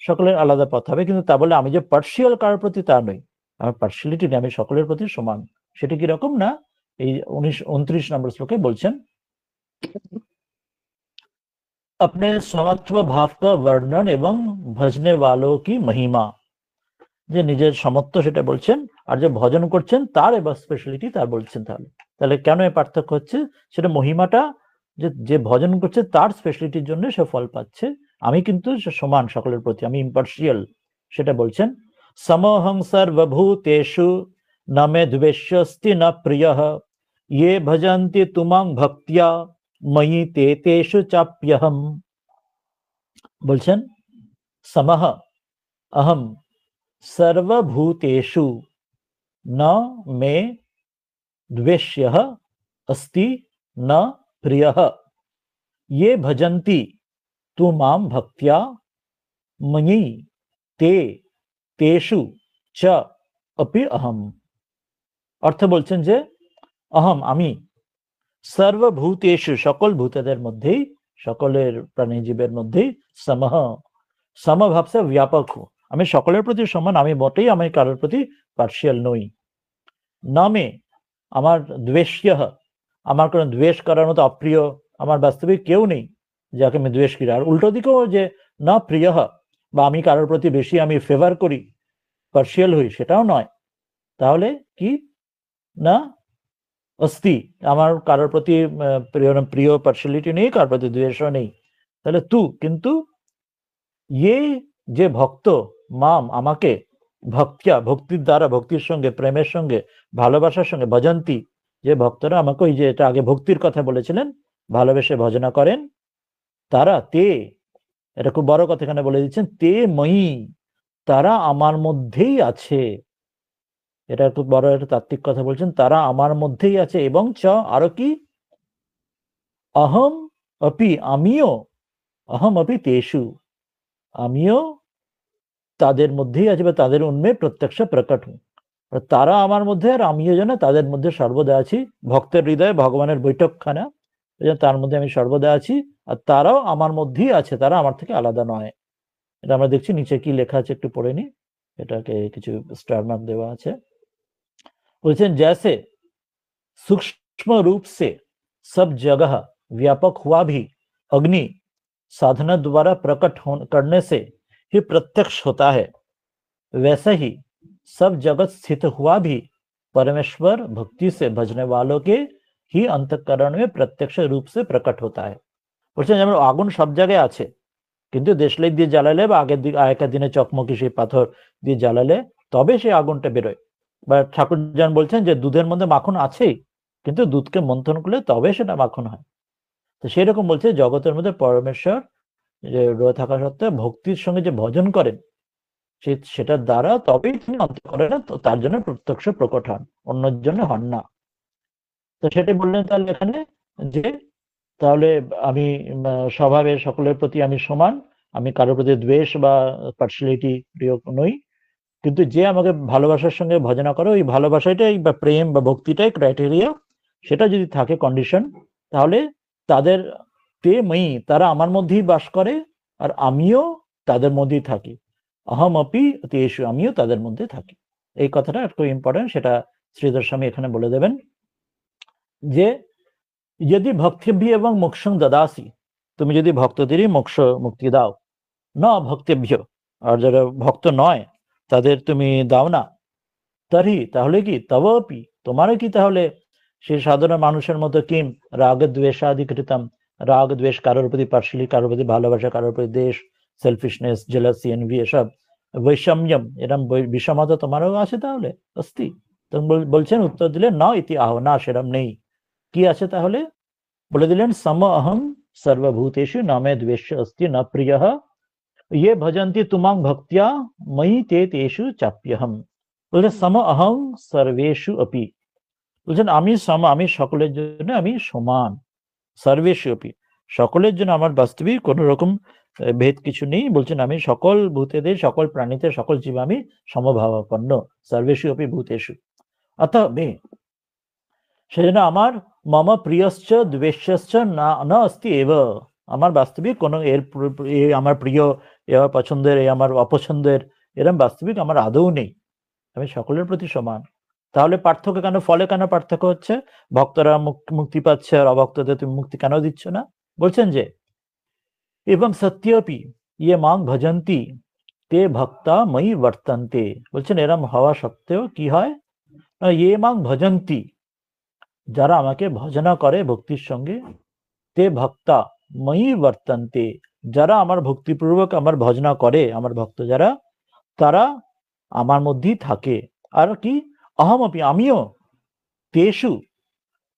সকলের আলাদা পথ হবে। কিন্তু তা বলে আমি যে পার্সিয়াল কারোর প্রতি তা নই, আমার পার্সিয়ালিটি নেই, আমি সকলের প্রতি সমান। সেটি কিরকম না, এই 29 নম্বর শ্লোকে বলছেন, अपने समत्व भाव का वर्णन এবং ভজনে वालों की महिमा, যে নিজের সমত্ব সেটা বলছেন, আর যে ভজন করছেন তার এবার স্পেশালিটি তার বলছেন। তাহলে কেন এই পার্থক্য হচ্ছে, সেটা মহিমাটা, যে ভজন করছে তার স্পেশালিটির জন্য সে ফল পাচ্ছে, আমি কিন্তু সমান সকলের প্রতি, আমি ইম্পার্সিয়াল, সেটা বলছেন। সমহং সর্বভূতেষু ন মে দ্বেষ্যস্তি ন প্রিয়ঃ ये भजन्ति तुमां भक्त्या मयि ते तेषु चाप्यहम्, বলছেন সমহ अहम सर्वभूतेषु न मे द्वेष्यः अस्ति न प्रियः ये भजन्ति तु मां भक्त्या मयि ते तेषु च अपि अहम। অর্থ বলছেন যে অহম, আমি, সর্বভূতেষু, সকল ভূতেদের মধ্যেই, সকলের প্রাণী জীবের মধ্যেই, সমহ, সমভাবসে ব্যাপক, আমি সকলের প্রতি সমান, আমি মোটেই আমি কারোর প্রতি পার্সিয়াল নই। নামে আমার দ্বেষ্য, আমার কোনো দ্বেষ করার মতো অপ্রিয় আমার বাস্তবিক কেউ নেই যাকে আমি দ্বেষ করি। আর উল্টো দিকেও যে না প্রিয়, বা আমি কারোর প্রতি বেশি আমি ফেভার করি, পার্সিয়াল হই, সেটাও নয়। তাহলে কি না অস্তি, আমার কারোর প্রতি প্রিয় পার্সিয়ালিটি নেই, কারোর প্রতি দ্বেষও নেই। তাহলে কিন্তু ইয়ে যে ভক্ত মাম আমাকে ভক্তিয়া, ভক্তির দ্বারা, ভক্তির সঙ্গে, প্রেমের সঙ্গে, ভালোবাসার সঙ্গে, ভজন্তি, যে ভক্তরা আমাকে, ওই যে এটা আগে ভক্তির কথা বলেছিলেন, ভালোবেসে ভজনা করেন, তারা তে, এটা খুব বড় কথা এখানে বলে দিচ্ছেন, তে ময়ি, তারা আমার মধ্যেই আছে। এটা খুব বড় একটা তাত্ত্বিক কথা বলছেন, তারা আমার মধ্যেই আছে, এবং চ আরো কি, অহম অপি, আমিও, অহম অপি তেষু, আমিও তাদের মধ্যেই আছে, বা তাদের উন্মে প্রত্যক্ষ প্রকট হুঁ। তারা আমার মধ্যে, আর আমিও যেন তাদের মধ্যে সর্বদা আছি। ভক্তের হৃদয়ে ভগবানের বৈঠকখানা, তার মধ্যে আমি সর্বদা আছি, আর তারাও আমার মধ্যেই আছে, তারা আমার থেকে আলাদা নয়। এটা আমরা দেখছি নিচে কি লেখা আছে, একটু পড়ে নি, এটাকে কিছু স্টার মার্ক দেওয়া আছে। বলছেন जैसे सूक्ष्म रूप से सब जगह व्यापक हुआ भी अग्नि साधना द्वारा प्रकट करने से ही प्रत्यक्ष होता है, वैसे ही सब जगत स्थित हुआ भी परमेश्वर भक्ति से भजने वालों के ही अंतःकरण में प्रत्यक्ष रूप से प्रकट होता है। বলছেন যেমন আগুন সব জায়গায় আছে, কিন্তু দেশলাই দিয়ে জ্বালালে বা আগেকার দিনে চকমকি সেই পাথর দিয়ে জ্বালালে তবে সেই আগুনটা বেরোয়। বা ঠাকুরজান বলছেন যে দুধের মধ্যে মাখন আছেই, কিন্তু দুধকে মন্থন করলে তবে সেটা মাখন হয়। তো সেরকম বলছে জগতের মধ্যে পরমেশ্বর যে রয়ে থাকা সত্ত্বেও ভক্তির সঙ্গে যে ভজন করেন সেটার দ্বারা তবেই তিনি অন্তঃকরণে না, তো তার জন্য প্রত্যক্ষ প্রকট হন, অন্যের জন্য হন না। তো সেটাই বললেন তাহলে এখানে যে তাহলে আমি স্বভাবে সকলের প্রতি আমি সমান, আমি কারোর প্রতি দ্বেষ বা পার্সিয়ালিটি প্রিয় নই, কিন্তু যে আমাকে ভালোবাসার সঙ্গে ভজনা করে ওই ভালোবাসাটাই বা প্রেম বা ভক্তিটাই ক্রাইটেরিয়া, সেটা যদি থাকে কন্ডিশন, তাহলে তাদের তারা আমার মধ্যেই বাস করে আর আমিও তাদের মধ্যেই থাকি, অহম অপি তেষু, আমিও তাদের মধ্যে থাকি। এই কথাটা একটু ইম্পর্টেন্ট, সেটা শ্রীধর স্বামী এখানে বলে দেবেন যে যদি ভক্তিভি এবং মোক্ষং দদাসি, তুমি যদি ভক্তদেরই মোক্ষ মুক্তি দাও, না ভক্তেভ্য, আর যারা ভক্ত নয় তাদের তুমি দাও না, তারি তাহলে কি তবপি, তোমারও কি তাহলে সেই সাধারণ মানুষের মতো কিম রাগ দ্বেষাধিকৃতম, রাগ দ্বেষ, কারোর প্রতি পার্সিয়ালি, কারোর প্রতি ভালোবাসা, কারোর প্রতি দেশ, সেলফিশনেস, জেলাসি, এনভি, এসব বৈষম্যম, এরম বিষমতা তোমারও আছে তাহলে অস্তি? তুমি বলছেন, উত্তর দিলেন না ইতি আহ, না সেরম নেই। কি আছে তাহলে? বলে দিলেন সম অহম সর্বভূতেষু ন মে দ্বেষ্য অস্তি ন প্রিয়ঃ, ये भजन्ति तुमां भक्त्या मयि ते तेषु चाप्यहम। বলছে সম অহং সর্বেষু অপি, বলছেন আমি সম, আমি সকলের জন্য আমি সমান, সর্বেষু অপি, সকলের জন্য আমার বাস্তবিক কোন রকম ভেদ কিছু নেই। বলছেন আমি সকল ভূতেদের, সকল প্রাণীতে, সকল জীব আমি সমভাবাপন্ন, সর্বেষু অপি ভূতেষু। অতএব সেজন্য আমার মম প্রিয়শ্চ দ্বেষ্যশ্চ না অস্তি এব, আমার বাস্তবিক কোনো আমার প্রিয়, এ আমার পছন্দের, এ আমার অপছন্দের, এরম বাস্তবিক আমার আদৌ নেই, আমি সকলের প্রতি সমান। তাহলে পার্থক্য কেন, ফলে কেন পার্থক্য হচ্ছে? ভক্তরা মুক্তি পাচ্ছে আর অভক্তদের তুমি মুক্তি কেন দিচ্ছ না? বলছেন যে এবং সত্যপি ইয়ে মাং ভজন্তি তে ভক্তা ময়ি বর্তন্তে, বলছেন এরম হওয়া সত্ত্বেও কি হয়, ইয়ে মাং ভজন্তি, যারা আমাকে ভজনা করে ভক্তির সঙ্গে, তে ভক্তা ময়ি বর্তন্তে, যারা আমার ভক্তিপূর্বক আমার ভজনা করে, আমার ভক্ত যারা, তারা আমার মধ্যেই থাকে। আর কি, অহমপি, আমিও, তেষু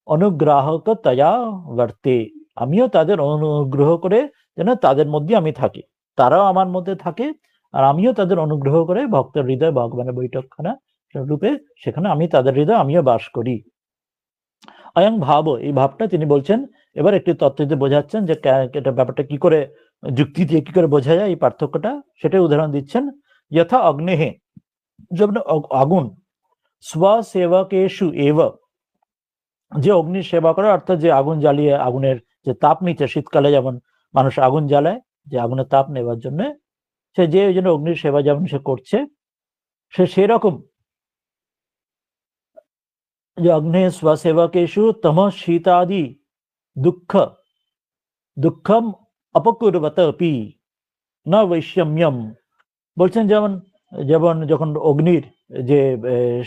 অনুগ্রাহকতয়া বর্তে, আমিও তাদের অনুগ্রহ করে যেন তাদের মধ্যে আমি থাকি, তারাও আমার মধ্যে থাকে, আর আমিও তাদের অনুগ্রহ করে ভক্তের হৃদয় ভগবানের বৈঠকখানা রূপে, সেখানে আমি তাদের হৃদয় আমিও বাস করি। অয়ং ভাব, এই ভাবটা তিনি বলছেন এবার একটি তত্ত্ব দিয়ে বোঝাচ্ছেন যে এটা ব্যাপারটা কি করে যুক্তি দিয়ে কি করে বোঝা যায় এই পার্থক্যটা, সেটাই উদাহরণ দিচ্ছেন। যথা অগ্নেহে, যেমন আগুন, স্বসেবকেষু এব, যে অগ্নির সেবা করে, অর্থাৎ যে আগুন জ্বালিয়ে আগুনের যে তাপ নিচ্ছে, শীতকালে যেমন মানুষ আগুন জ্বালায় যে আগুনের তাপ নেবার জন্য, সে যে ওই জন্য অগ্নির সেবা যেমন সে করছে, সে সেরকম যে অগ্নে স্বসেবকেষু তম শীতাদি দুঃখম অপকুর্বত অপি না বৈষম্যম, বলছেন যেমন যেমন যখন অগ্নির যে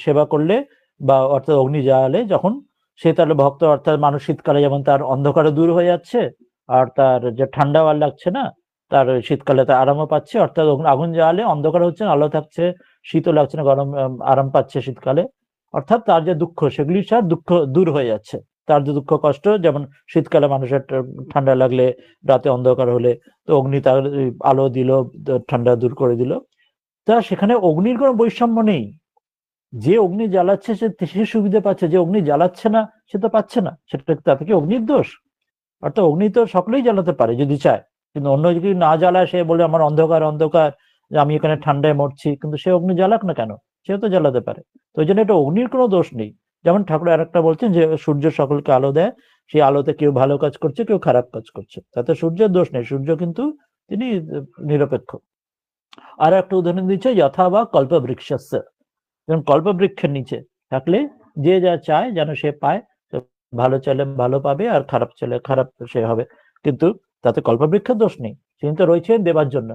সেবা করলে বা অর্থাৎ অগ্নি জ্বালালে যখন, সে তাহলে ভক্ত অর্থাৎ মানুষ শীতকালে যেমন তার অন্ধকারে দূর হয়ে যাচ্ছে আর তার যে ঠান্ডা আর লাগছে না, তার শীতকালে তার আরামও পাচ্ছে, অর্থাৎ আগুন জ্বালালে অন্ধকার হচ্ছে না, আলো থাকছে, শীতও লাগছে না, গরম আরাম পাচ্ছে শীতকালে, অর্থাৎ তার যে দুঃখ সেগুলি সব দুঃখ দূর হয়ে যাচ্ছে, তার যে দুঃখ কষ্ট, যেমন শীতকালে মানুষের ঠান্ডা লাগলে, রাতে অন্ধকার হলে, তো অগ্নি তার আলো দিল, ঠান্ডা দূর করে দিল, তা সেখানে অগ্নির কোনো বৈষম্য নেই, যে অগ্নি জ্বালাচ্ছে সে সুবিধা পাচ্ছে, যে অগ্নি জ্বালাচ্ছে না সে তো পাচ্ছে না, সেটা তাতে কি অগ্নির দোষ? অর্থাৎ অগ্নি তো সকলেই জ্বালাতে পারে যদি চায়, কিন্তু অন্য যদি না জ্বালায়, সে বলে আমার অন্ধকার অন্ধকার, যে আমি এখানে ঠান্ডায় মরছি, কিন্তু সে অগ্নি জ্বালাক না কেন, সে তো জ্বালাতে পারে। তো ওই জন্য এটা অগ্নির কোনো দোষ নেই। যেমন ঠাকুর আরেকটা বলছেন যে সূর্য সকলকে আলো দেয়, সেই আলোতে কেউ ভালো কাজ করছে, কেউ খারাপ কাজ করছে, তাতে সূর্যের দোষ নেই, সূর্য কিন্তু তিনি নিরপেক্ষ। আর একটা উদাহরণ দিচ্ছে যথা বা কল্পবৃক্ষস্য, যেমন কল্পবৃক্ষের নিচে থাকলে যে যা চায় যেন সে পায়, ভালো চাইলে ভালো পাবে আর খারাপ চাইলে খারাপ সে হবে, কিন্তু তাতে কল্পবৃক্ষের দোষ নেই, তিনি তো রয়েছেন দেবার জন্য,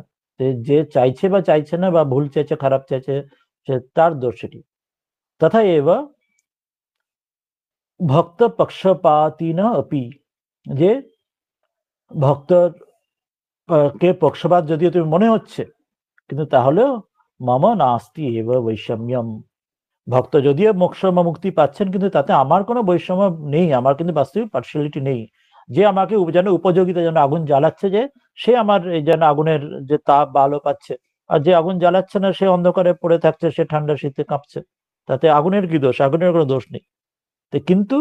যে চাইছে বা চাইছে না বা ভুল চাইছে খারাপ চাইছে সে তার দোষ সেটি। তথা এব ভক্ত পক্ষপাতিন অপি, যে ভক্তর কে পক্ষপাত যদিও তুমি মনে হচ্ছে, কিন্তু তাহলেও মম নাস্তি এব বৈষম্যম, ভক্ত যদিও মোক্ষ বা মুক্তি পাচ্ছেন, কিন্তু তাতে আমার কোনো বৈষম্য নেই, আমার কিন্তু বাস্তবিক পার্সিয়ালিটি নেই, যে আমাকে যেন উপযোগিতা, যেন আগুন জ্বালাচ্ছে, যে সে আমার এই যেন আগুনের যে তাপ বা আলো পাচ্ছে, আর যে আগুন জ্বালাচ্ছে না সে অন্ধকারে পড়ে থাকছে, সে ঠান্ডা শীতে কাঁপছে, তাতে আগুনের কি দোষ? আগুনের কোনো দোষ নেই। তো কিন্তু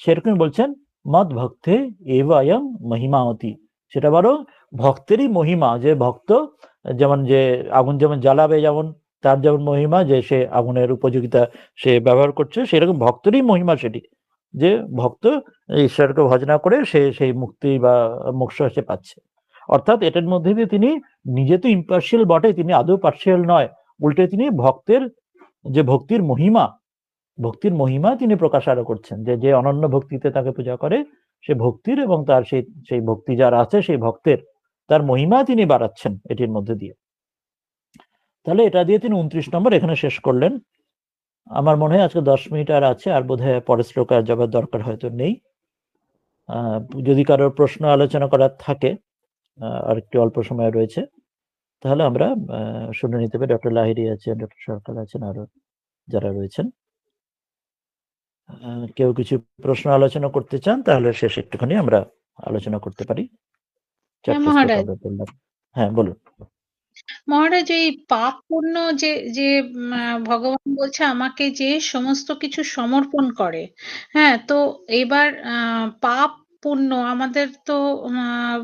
সেরকম বলছেন মদ ভক্তে এবায়ং মহিমামতি, সেটা বড় ভক্তেরই মহিমা, যে ভক্ত যেমন যে আগুন যেমন জ্বালাবে, যেমন তার যেমন মহিমা যে সে আগুনের উপযোগিতা সে ব্যবহার করছে, সেরকম ভক্তেরই মহিমা সেটি, যে ভক্ত ঈশ্বরকে ভজনা করে সে সেই মুক্তি বা মোক্ষ সে পাচ্ছে। অর্থাৎ এটার মধ্যে দিয়ে তিনি নিজে তো ইম্পার্শিয়াল বটে, তিনি আদৌ পার্শিয়াল নয়, উল্টে তিনি ভক্তের যে ভক্তির মহিমা তিনি প্রকাশ আরো করছেন, যে যে অনন্য ভক্তিতে তাকে পূজা করে সে ভক্তির এবং তার সেই সেই ভক্তি যার আছে সেই ভক্তের তার মহিমা তিনি বাড়াচ্ছেন এটির মধ্যে দিয়ে। তাহলে এটা দিয়ে তিনি 29 নম্বর এখানে শেষ করলেন। আমার মনে হয় আজকে 10 মিনিট আর আছে, আর বোধহয় পরের শ্লোকে আর যাবার দরকার হয়তো নেই। যদি কারোর প্রশ্ন আলোচনা করার থাকে, আর একটু অল্প সময় রয়েছে, তাহলে আমরা শুনে নিতে পারি। ডক্টর লাহিড়ী আছেন, ডক্টর সরকার আছেন, আরো যারা রয়েছেন, কেউ কিছু প্রশ্ন আলোচনা করতে চান তাহলে শেষ একটুখানি আমরা আলোচনা করতে পারি। হ্যাঁ 4টে শ্লোক মহারাজ, আমরা বললাম। হ্যাঁ বলুন। মহারাজ এই পাপ পুণ্য যে যে ভগবান বলছে আমাকে যে সমস্ত কিছু সমর্পণ করে, হ্যাঁ, তো এবার পাপ পুণ্য আমাদের তো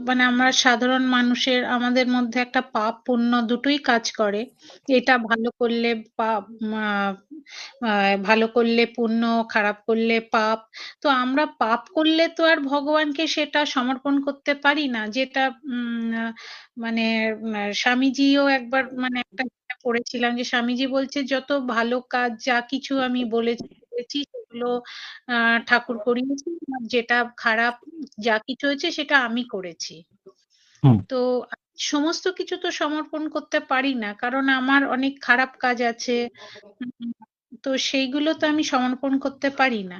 মানে আমরা সাধারণ মানুষের আমাদের মধ্যে একটা পাপ পুণ্য দুটোই কাজ করে। এটা ভালো করলে পাপ, ভালো করলে পুণ্য, খারাপ করলে পাপ। তো আমরা পাপ করলে তো আর ভগবানকে সেটা সমর্পণ করতে পারি না, যেটা মানে স্বামীজিও একবার মানে একটা পড়েছিলাম যে স্বামীজি বলছে যত ভালো কাজ যা কিছু আমি বলেছি সেগুলো ঠাকুর করিয়েছি, আর যেটা খারাপ যা কিছু হয়েছে সেটা আমি করেছি। তো সমস্ত কিছু তো সমর্পণ করতে পারি না, কারণ আমার অনেক খারাপ কাজ আছে, তো সেইগুলো তো আমি সমর্পণ করতে পারি না।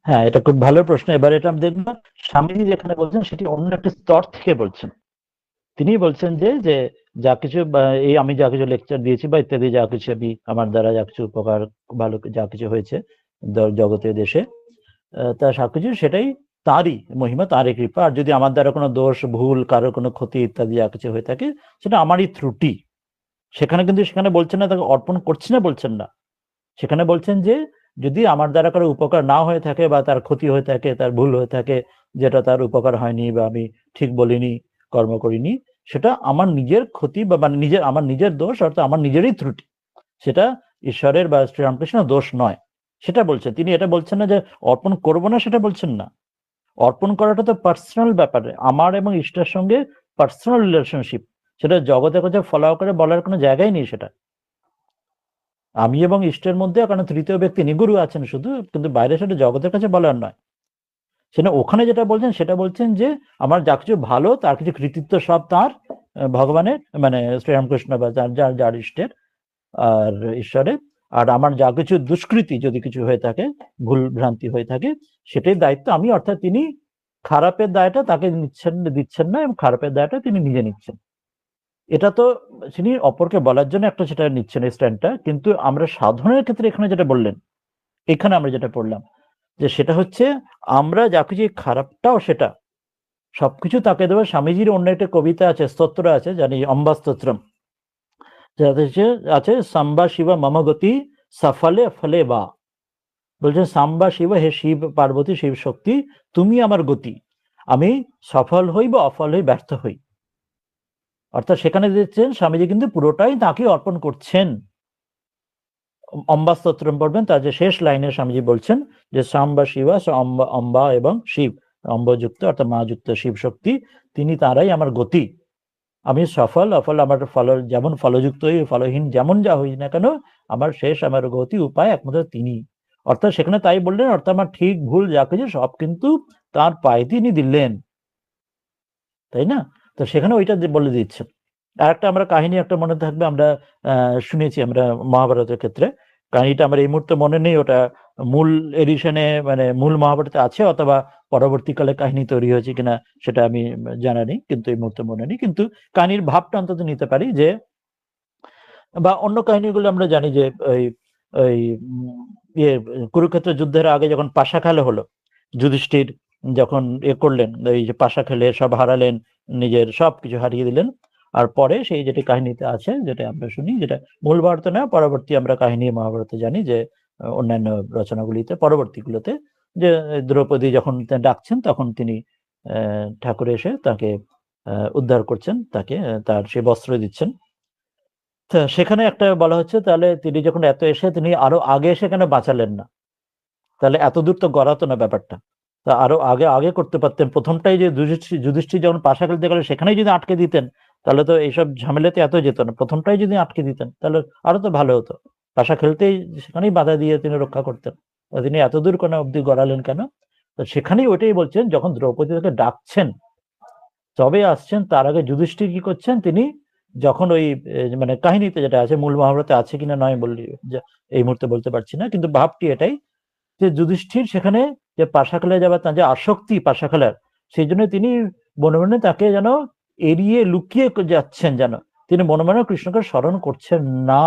হ্যাঁ, এটা খুব ভালো প্রশ্ন। এবার এটা আমি দেখব স্বামীজি যেখানে বলছেন সেটি অন্য একটা স্তর থেকে বলছেন। তিনি বলছেন যে যে যা কিছু এই আমি যা কিছু লেকচার দিয়েছি বা ইত্যাদি যা কিছু আমি আমার দ্বারা যা কিছু উপকার ভালো যা কিছু হয়েছে জগতে দেশে, তা সবকিছু সেটাই তারই মহিমা, তারই কৃপা। আর যদি আমার দ্বারা কোনো দোষ ভুল, কারোর কোনো ক্ষতি ইত্যাদি যা কিছু হয়ে থাকে সেটা আমারই ত্রুটি। সেখানে কিন্তু সেখানে বলছেন না তাকে অর্পণ করছি না, বলছেন না। সেখানে বলছেন যে যদি আমার দ্বারা কারো উপকার না হয়ে থাকে বা তার ক্ষতি হয়ে থাকে, তার ভুল হয়ে থাকে, যেটা তার উপকার হয়নি বা আমি ঠিক বলিনি, কর্ম করিনি, সেটা আমার নিজের ক্ষতি বা মানে নিজের আমার নিজের দোষ, অর্থাৎ আমার নিজেরই ত্রুটি। সেটা ঈশ্বরের বা শ্রীরামকৃষ্ণ দোষ নয়, সেটা বলছেন তিনি। এটা বলছেন না যে অর্পণ করব না, সেটা বলছেন না। অর্পণ করাটা তো পার্সোনাল ব্যাপারে, আমার এবং ঈশ্বরের সঙ্গে পার্সোনাল রিলেশনশিপ। সেটা জগতে কোথাও ফলো করে বলার কোনো জায়গাই নেই। সেটা আমি এবং ইষ্টের মধ্যে, কারণ তৃতীয় ব্যক্তি নিগুরু আছেন শুধু, কিন্তু বাইরে সেটা জগতের কাছে বলার নয়। সেটা ওখানে যেটা বলছেন সেটা বলছেন যে আমার যা কিছু ভালো তার কিছু কৃতিত্ব সব তার, ভগবানের মানে শ্রীরামকৃষ্ণ বা যার যার যার ইষ্টের আর ঈশ্বরের। আর আমার যা কিছু দুষ্কৃতি যদি কিছু হয়ে থাকে, ভুল ভ্রান্তি হয়ে থাকে, সেটাই দায়িত্ব আমি, অর্থাৎ তিনি খারাপের দায়টা তাকে দিচ্ছেন না, এবং খারাপের দায়টা তিনি নিজে নিচ্ছেন। এটা তো তিনি অপরকে বলার জন্য একটা সেটা নিচ্ছেন এই স্ট্যান্ডটা। কিন্তু আমরা সাধনের ক্ষেত্রে এখানে যেটা বললেন, এখানে আমরা যেটা পড়লাম, যে সেটা হচ্ছে আমরা যা কিছু খারাপটাও সেটা সবকিছু তাকে দেবো। স্বামীজির অন্য একটা কবিতা আছে, স্তোত্র আছে, জানি অম্বা স্তোত্রম, যাতে আছে সাম্বা শিবা মম গতি সফলে ফলে বা। বলছেন সাম্বা শিব, হে শিব পার্বতী শিব শক্তি, তুমি আমার গতি, আমি সফল হই বা অফল হই, ব্যর্থ হই। অর্থাৎ সেখানে দিচ্ছেন স্বামীজি কিন্তু পুরোটাই তাকে অর্পণ করছেন। অম্বা স্তোত্রম পড়বেন, তার যে শেষ লাইনে স্বামীজি বলছেন যে সাম্বা শিবা, অম্বা অম্বা এবং শিব, অম্বযুক্ত অর্থাৎ মা যুক্ত শিব শক্তি, তিনি তারাই আমার গতি, আমি সফল অফল আমার ফল যেমন ফলযুক্ত হই ফলহীন যেমন যা হই না কেন, আমার শেষ আমার গতি উপায় একমাত্র তিনি। অর্থাৎ সেখানে তাই বললেন, অর্থাৎ আমার ঠিক ভুল যা কিছু সব কিন্তু তার পায়ে তিনি দিলেন, তাই না? তো সেখানে ওইটা বলে দিচ্ছেন। আর একটা আমরা কাহিনী একটা মনে থাকবে, আমরা শুনেছি আমরা মহাভারতের ক্ষেত্রে। কাহিনীটা আমার এই মুহূর্তে মনে নেই, ওটা মূল এডিশনে মানে মূল মহাভারতে আছে অথবা পরবর্তীকালে কাহিনী তৈরি হয়েছে কিনা সেটা আমি জানা নেই, কিন্তু এই মুহূর্তে মনে নেই। কিন্তু কাহিনীর ভাবটা অন্তত নিতে পারি যে, বা অন্য কাহিনীগুলো আমরা জানি যে ওই ওই ইয়ে কুরুক্ষেত্র যুদ্ধের আগে যখন পাশা খেলা হলো, যুধিষ্ঠির যখন করলেন, এই যে পাশা খেলে সব হারালেন, নিজের সবকিছু হারিয়ে দিলেন, আর পরে সেই যেটি কাহিনীতে আছে, যেটা আমরা শুনি, যেটা মূল ভারতে না, পরবর্তী আমরা কাহিনী মহাভারতে জানি, যে অন্যান্য রচনাগুলিতে পরবর্তীগুলোতে, যে দ্রৌপদী যখন ডাকছেন তখন তিনি ঠাকুর এসে তাকে উদ্ধার করছেন, তাকে তার সে বস্ত্র দিচ্ছেন। সেখানে একটা বলা হচ্ছে, তাহলে তিনি যখন এত এসে তিনি আরো আগে এসে কেন বাঁচালেন না? তাহলে এত দূর তো গড়াতো না ব্যাপারটা, তা আরো আগে আগে করতে পারতেন। প্রথমটাই যে যুধিষ্ঠির যখন পাশা খেলতে গেল সেখানেই যদি আটকে দিতেন, তাহলে তো এইসব ঝামেলাতে এত যেত না। প্রথমটাই যদি আটকে দিতেন তাহলে আরো তো ভালো হতো। পাশা খেলতেই সেখানেই বাধা দিয়ে তিনি রক্ষা করতেন। তিনি এত দূর কোনো অব্দি গড়ালেন কেন? তো সেখানেই ওইটাই বলছেন, যখন দ্রৌপদী তাকে ডাকছেন তবে আসছেন, তার আগে যুধিষ্ঠির কি করছেন, তিনি যখন ওই মানে কাহিনীতে যেটা আছে, মূল মহাভারতে আছে কিনা নয় বললি এই মুহূর্তে বলতে পারছি না, কিন্তু ভাবটি এটাই যে যুধিষ্ঠির সেখানে যে পাশা খেলায় যাবার তার যে আসক্তি পাশা খেলার, সেই জন্য তিনি মনে মনে তাকে যেন এড়িয়ে লুকিয়ে যাচ্ছেন, যেন তিনি মনে মনে কৃষ্ণকে স্মরণ করছেন না।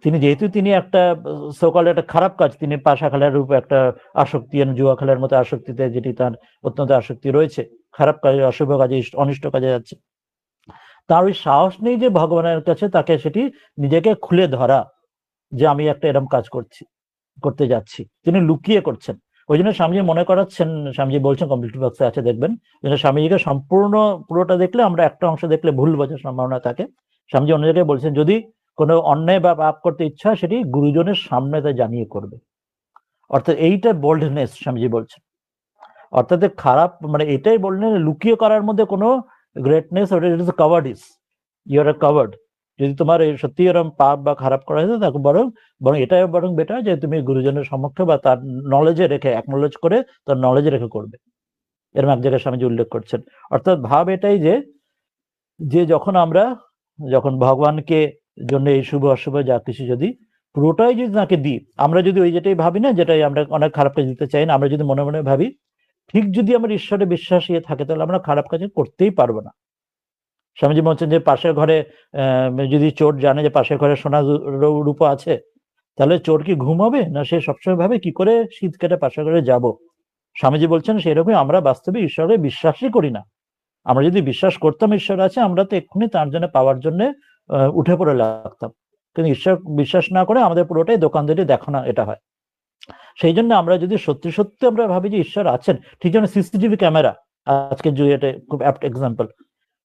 তিনি যেহেতু তিনি একটা সকল একটা খারাপ কাজ, তিনি পাশা খেলার রূপে একটা আসক্তি, জুয়া খেলার মতো আসক্তিতে, যেটি তার অত্যন্ত আসক্তি রয়েছে, খারাপ কাজে, অশুভ কাজে, অনিষ্ট কাজে যাচ্ছে, তার ওই সাহস নেই যে ভগবানের কাছে তাকে সেটি নিজেকে খুলে ধরা, যে আমি একটা এরকম কাজ করতে যাচ্ছি। তিনি লুকিয়ে করছেন। ওই জন্য স্বামীজি মনে করাচ্ছেন, স্বামীজি বলছেন, কমপ্লিট বক্সে আছে দেখবেন, স্বামীজিকে সম্পূর্ণ পুরোটা দেখলে আমরা একটা অংশ দেখলে ভুল বোঝার সম্ভাবনা থাকে। স্বামীজি অন্য জায়গায় বলছেন, যদি কোনো অন্যায় বা পাপ করতে ইচ্ছা হয় সেটি গুরুজনের সামনে তা জানিয়ে করবে। অর্থাৎ এইটা বোল্ডনেস স্বামীজি বলছেন। অর্থাৎ খারাপ মানে এটাই বললেন, লুকিয়ে করার মধ্যে কোনো গ্রেটনেস, ওটা it is covered is, you are covered. যদি তোমার সত্যি এরকম পাপ বা খারাপ করা হয়েছে, তাকে বরং এটাই বরং বেটার যে তুমি গুরুজনের সম্মুখে বা তার নলেজে রেখে, অ্যাকনোলেজ করে তার নলেজে রেখে করবে। এরকম এক জায়গায় স্বামীজি উল্লেখ করছেন। অর্থাৎ ভাব এটাই যে যখন ভগবানকে জন্য এই শুভ অশুভ যা কিছু যদি পুরোটাই যদি তাকে দিই, আমরা যদি ওই যেটাই ভাবি না, যেটাই আমরা অনেক খারাপ কাজ দিতে চাই না, আমরা যদি মনে মনে ভাবি, ঠিক যদি আমার ঈশ্বরে বিশ্বাস থাকে, তাহলে আমরা খারাপ কাজ করতেই পারবো না। স্বামীজি বলছেন যে পাশের ঘরে যদি চোর জানে যে পাশের ঘরে সোনা রূপা আছে, তাহলে চোর কি ঘুম হবে না? সে সবসময় ভাবে কি করে শীত কেটে পাশের ঘরে যাব। স্বামীজি বলছেন সেরকম আমরা বাস্তবে ঈশ্বরে বিশ্বাসই করি না। আমরা যদি বিশ্বাস করতাম ঈশ্বর আছে, আমরা তো এক্ষুনি তার জন্য পাওয়ার জন্য উঠে পড়ে লাগতাম। কিন্তু ঈশ্বর বিশ্বাস না করে আমাদের পুরোটাই দোকানদারি দেখানো এটা হয়। সেই জন্য আমরা যদি সত্যি সত্যি আমরা ভাবি যে ঈশ্বর আছেন, ঠিক যেন সিসিটিভি ক্যামেরা, আজকে এটা খুব অ্যাপ্ট এক্সাম্পল।